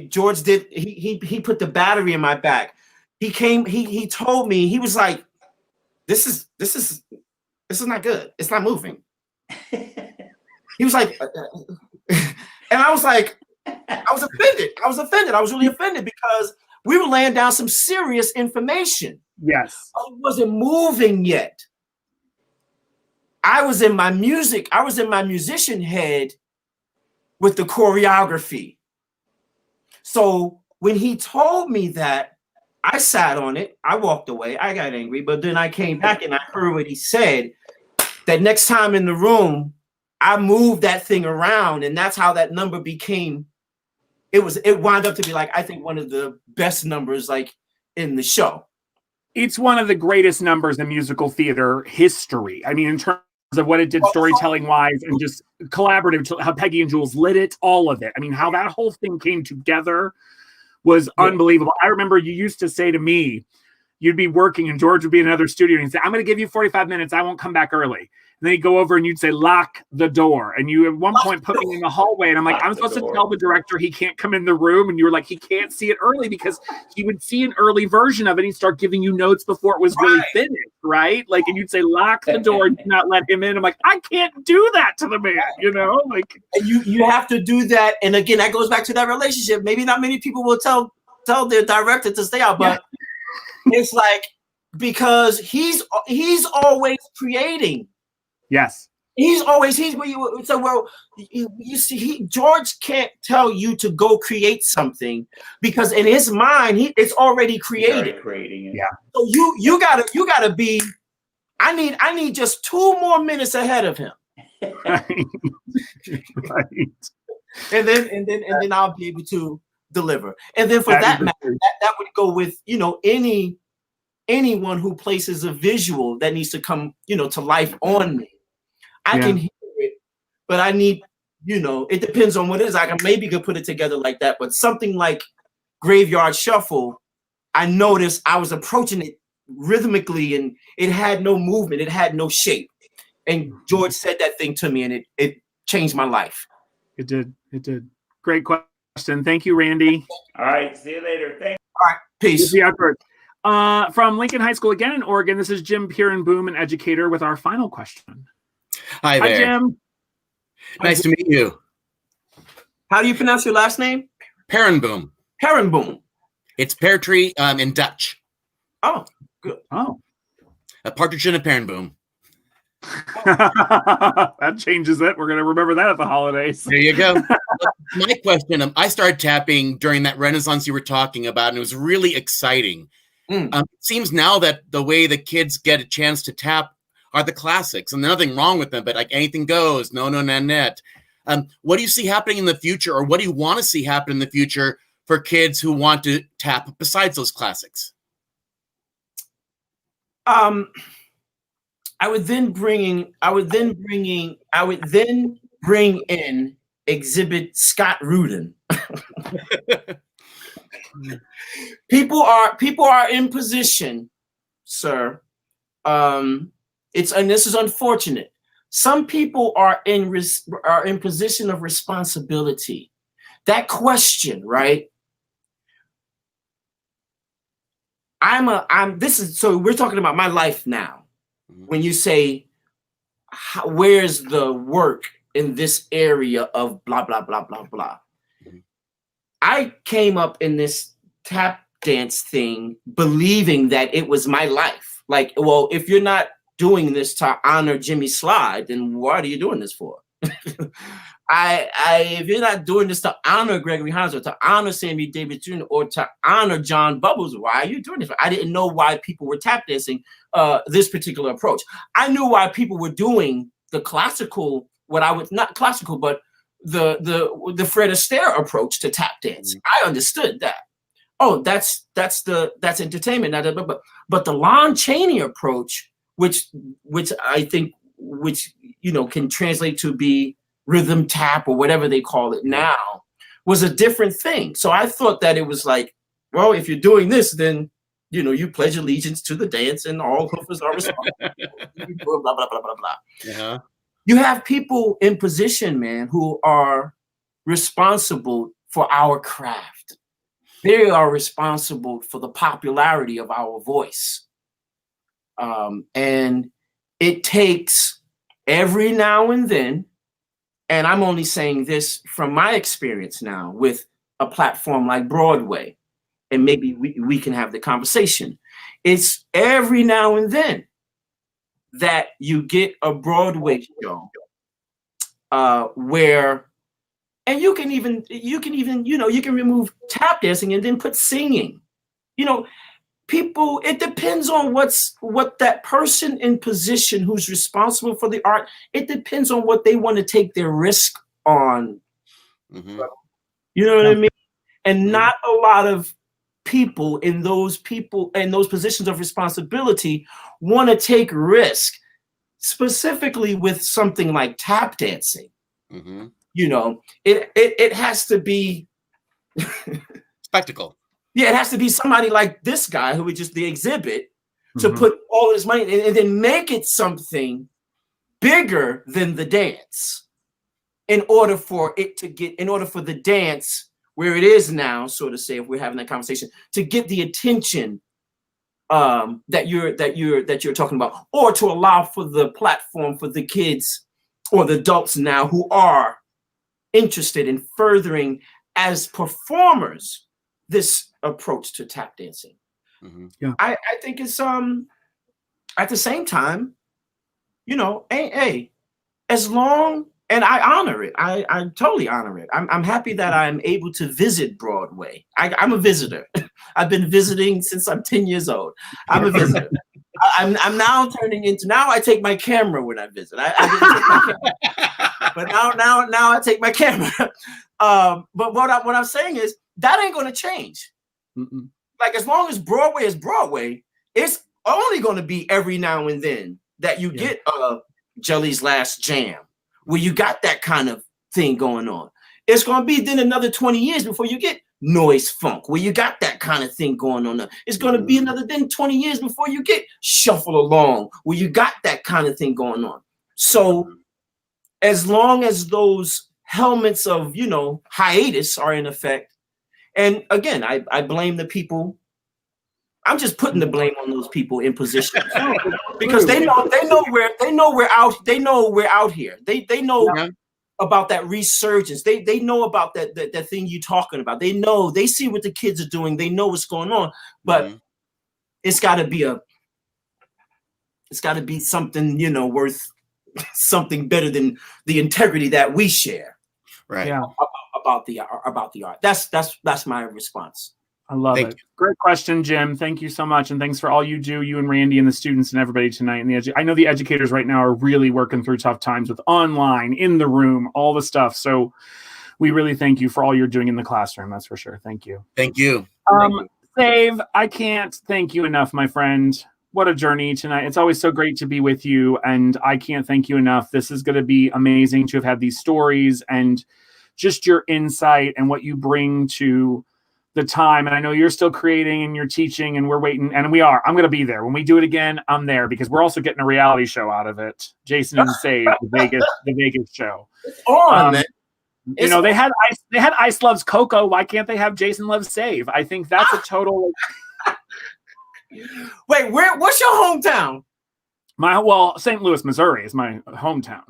George did. He put the battery in my back. He came. He told me. He was like, "This is not good. It's not moving." He was like, and I was like, I was offended. I was really offended because we were laying down some serious information. Yes. I wasn't moving yet. I was in my musician head with the choreography. So when he told me that, I sat on it. I walked away. I got angry, but then I came back and I heard what he said. That next time in the room, I moved that thing around, and that's how that number became. It wound up to be like, I think, one of the best numbers like in the show. It's one of the greatest numbers in musical theater history. I mean, in terms of what it did storytelling wise and just collaborative, how Peggy and Jules lit it, all of it. I mean, how that whole thing came together was unbelievable. I remember you used to say to me, you'd be working and George would be in another studio and he'd say, I'm going to give you 45 minutes. I won't come back early. And then he'd go over and you'd say, lock the door. And you at one point put me in the hallway and I'm like, I'm supposed to tell the director he can't come in the room. And you were like, he can't see it early because he would see an early version of it. He'd start giving you notes before it was really finished, right? Like, and you'd say, lock the door and do not let him in. I'm like, I can't do that to the man, you know? Like, and you have to do that. And again, that goes back to that relationship. Maybe not many people will tell their director to stay out, but it's like, because he's always creating. Yes. You see, George can't tell you to go create something because in his mind, it's already created. Creating it. Yeah. So you gotta be. I need just 2 more minutes ahead of him. Right. And then I'll be able to deliver. And then for that matter, that would go with anyone who places a visual that needs to come to life on me. I can hear it, but I need, it depends on what it is. I maybe could put it together like that, but something like Graveyard Shuffle, I noticed I was approaching it rhythmically and it had no movement, it had no shape. And George said that thing to me and it changed my life. It did. Great question. Thank you, Randy. All right. See you later. Thanks. All right. Peace. From Lincoln High School again in Oregon, this is Jim Pierenboom, an educator, with our final question. Hi there. Hi, Jim. Nice to meet you. How do you pronounce your last name? Pierenboom. Pierenboom. It's pear tree in Dutch. Oh, good. Oh. A partridge in a Pierenboom. That changes it. We're going to remember that at the holidays. There you go. My question, I started tapping during that Renaissance you were talking about, and it was really exciting. It seems now that the way the kids get a chance to tap are the classics, and nothing wrong with them, but like anything goes, no, Nanette. What do you see happening in the future, or what do you want to see happen in the future for kids who want to tap besides those classics? I would then bring in Exhibit Scott Rudin. People are in position, sir. And this is unfortunate. Some people are in position of responsibility. That question, right? So we're talking about my life now. When you say, where's the work in this area of blah, blah, blah, blah, blah. I came up in this tap dance thing believing that it was my life. Like, well, if you're not doing this to honor Jimmy Slide, then what are you doing this for? If you're not doing this to honor Gregory Hines or to honor Sammy Davis Jr. or to honor John Bubbles, why are you doing this? I didn't know why people were tap dancing this particular approach. I knew why people were doing the classical, not classical, but the Fred Astaire approach to tap dance. I understood that. Oh, that's entertainment. But the Lon Chaney approach, which I think can translate to be rhythm tap or whatever they call it now, was a different thing. So I thought that it was like, well, if you're doing this, then you pledge allegiance to the dance and all hoofers are responsible. Blah blah blah blah blah. Yeah. you have people in position, man, who are responsible for our craft. They are responsible for the popularity of our voice. And it takes every now and then, and I'm only saying this from my experience now with a platform like Broadway, and maybe we can have the conversation. It's every now and then that you get a Broadway show where, and you can even, you can remove tap dancing and then put singing. People, it depends on what that person in position who's responsible for the art, it depends on what they want to take their risk on. Mm-hmm. You know what I mean? And not a lot of people in those positions of responsibility want to take risk, specifically with something like tap dancing. Mm-hmm. It has to be spectacle. Yeah, it has to be somebody like this guy who would just the exhibit to put all his money and then make it something bigger than the dance in order for the dance where it is now, so to say, if we're having that conversation, to get the attention that you're talking about, or to allow for the platform for the kids or the adults now who are interested in furthering as performers this approach to tap dancing. Yeah. I think it's at the same time, as long, and I honor it. I totally honor it. I'm happy that I'm able to visit Broadway. I'm a visitor. I've been visiting since I'm 10 years old. I'm a visitor. I'm now turning into, now I take my camera when I visit. I didn't take my camera. But now I take my camera. But what I'm saying is that ain't gonna change. Mm-mm. Like, as long as Broadway is Broadway, it's only gonna be every now and then that you get Jelly's Last Jam, where you got that kind of thing going on. It's gonna be then another 20 years before you get Noise Funk, where you got that kind of thing going on. It's gonna be another then 20 years before you get Shuffle Along, where you got that kind of thing going on. So as long as those helmets of, hiatus are in effect, and again, I blame the people. I'm just putting the blame on those people in position because they know we're out here. They know about that resurgence. They know about that thing you're talking about. They see what the kids are doing. They know what's going on, but it's got to be something, worth something better than the integrity that we share. Right. Yeah. About the art. That's my response. I love it. Great question, Jim. Thank you so much. And thanks for all you do, you and Randy and the students and everybody tonight. And I know the educators right now are really working through tough times with online, in the room, all the stuff. So we really thank you for all you're doing in the classroom. That's for sure. Thank you. Thank you. Save, I can't thank you enough, my friend. What a journey tonight. It's always so great to be with you. And I can't thank you enough. This is going to be amazing to have had these stories and just your insight and what you bring to the time. And I know you're still creating and you're teaching and we're waiting, and we are. I'm going to be there. When we do it again, I'm there because we're also getting a reality show out of it. Jason and Save, the Vegas show. It's on, man. They had Ice Loves Coco. Why can't they have Jason Loves Save? I think that's a total. Wait, what's your hometown? St. Louis, Missouri is my hometown.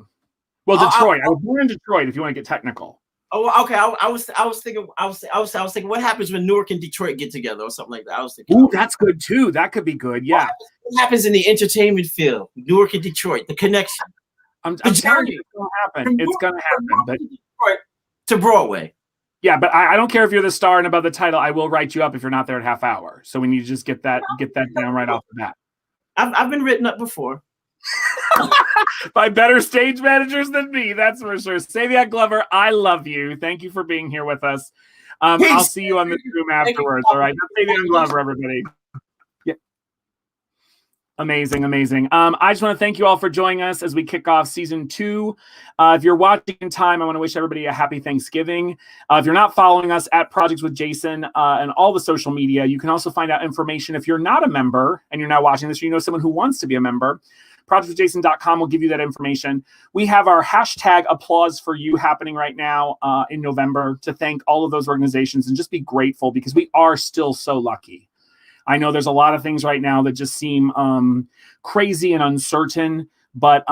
Well, Detroit. I was born in Detroit. If you want to get technical. Oh, okay. I was thinking, what happens when Newark and Detroit get together or something like that? I was thinking. Ooh, that's good too. That could be good. Yeah. What happens in the entertainment field? Newark and Detroit, the connection. I'm telling you, it's gonna happen. It's gonna happen. But Detroit to Broadway. Yeah, but I don't care if you're the star and above the title. I will write you up if you're not there at half hour. So we need to just get that down right off the bat. I've been written up before. By better stage managers than me, that's for sure. Savion Glover, I love you. Thank you for being here with us. I'll see you on the Zoom afterwards. All right, that's Savion Glover, everybody. Yeah. Amazing. I just want to thank you all for joining us as we kick off season 2. If you're watching in time, I want to wish everybody a happy Thanksgiving. If you're not following us at Projects with Jason and all the social media, you can also find out information if you're not a member and you're now watching this, or you know someone who wants to be a member. projectwithjason.com will give you that information. We have our hashtag applause for you happening right now in November to thank all of those organizations and just be grateful because we are still so lucky. I know there's a lot of things right now that just seem crazy and uncertain, but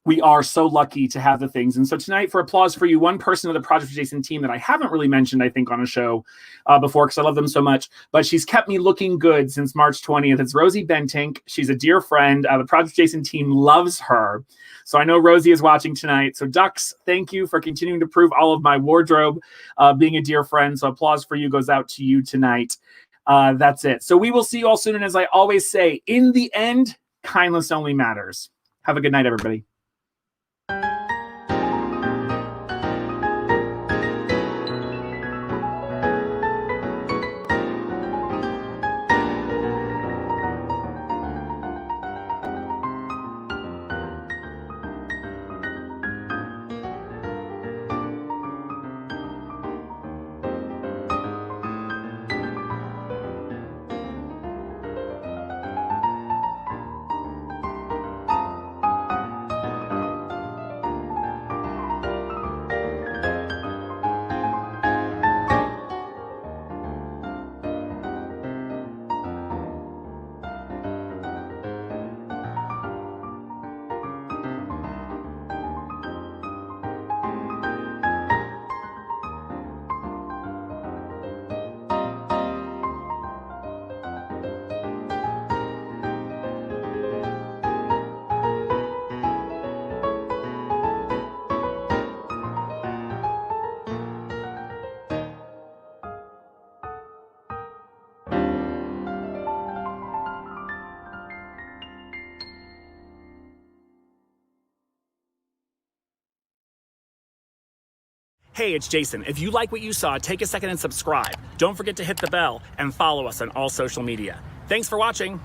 we are so lucky to have the things. And so tonight, for applause for you, one person of the Project with Jason team that I haven't really mentioned, I think, on a show before because I love them so much, but she's kept me looking good since March 20th. It's Rosie Bentink. She's a dear friend. The Project with Jason team loves her. So I know Rosie is watching tonight. So Ducks, thank you for continuing to prove all of my wardrobe, being a dear friend. So applause for you goes out to you tonight. That's it. So we will see you all soon. And as I always say, in the end, kindness only matters. Have a good night, everybody. Hey, it's Jason. If you like what you saw, take a second and subscribe. Don't forget to hit the bell and follow us on all social media. Thanks for watching.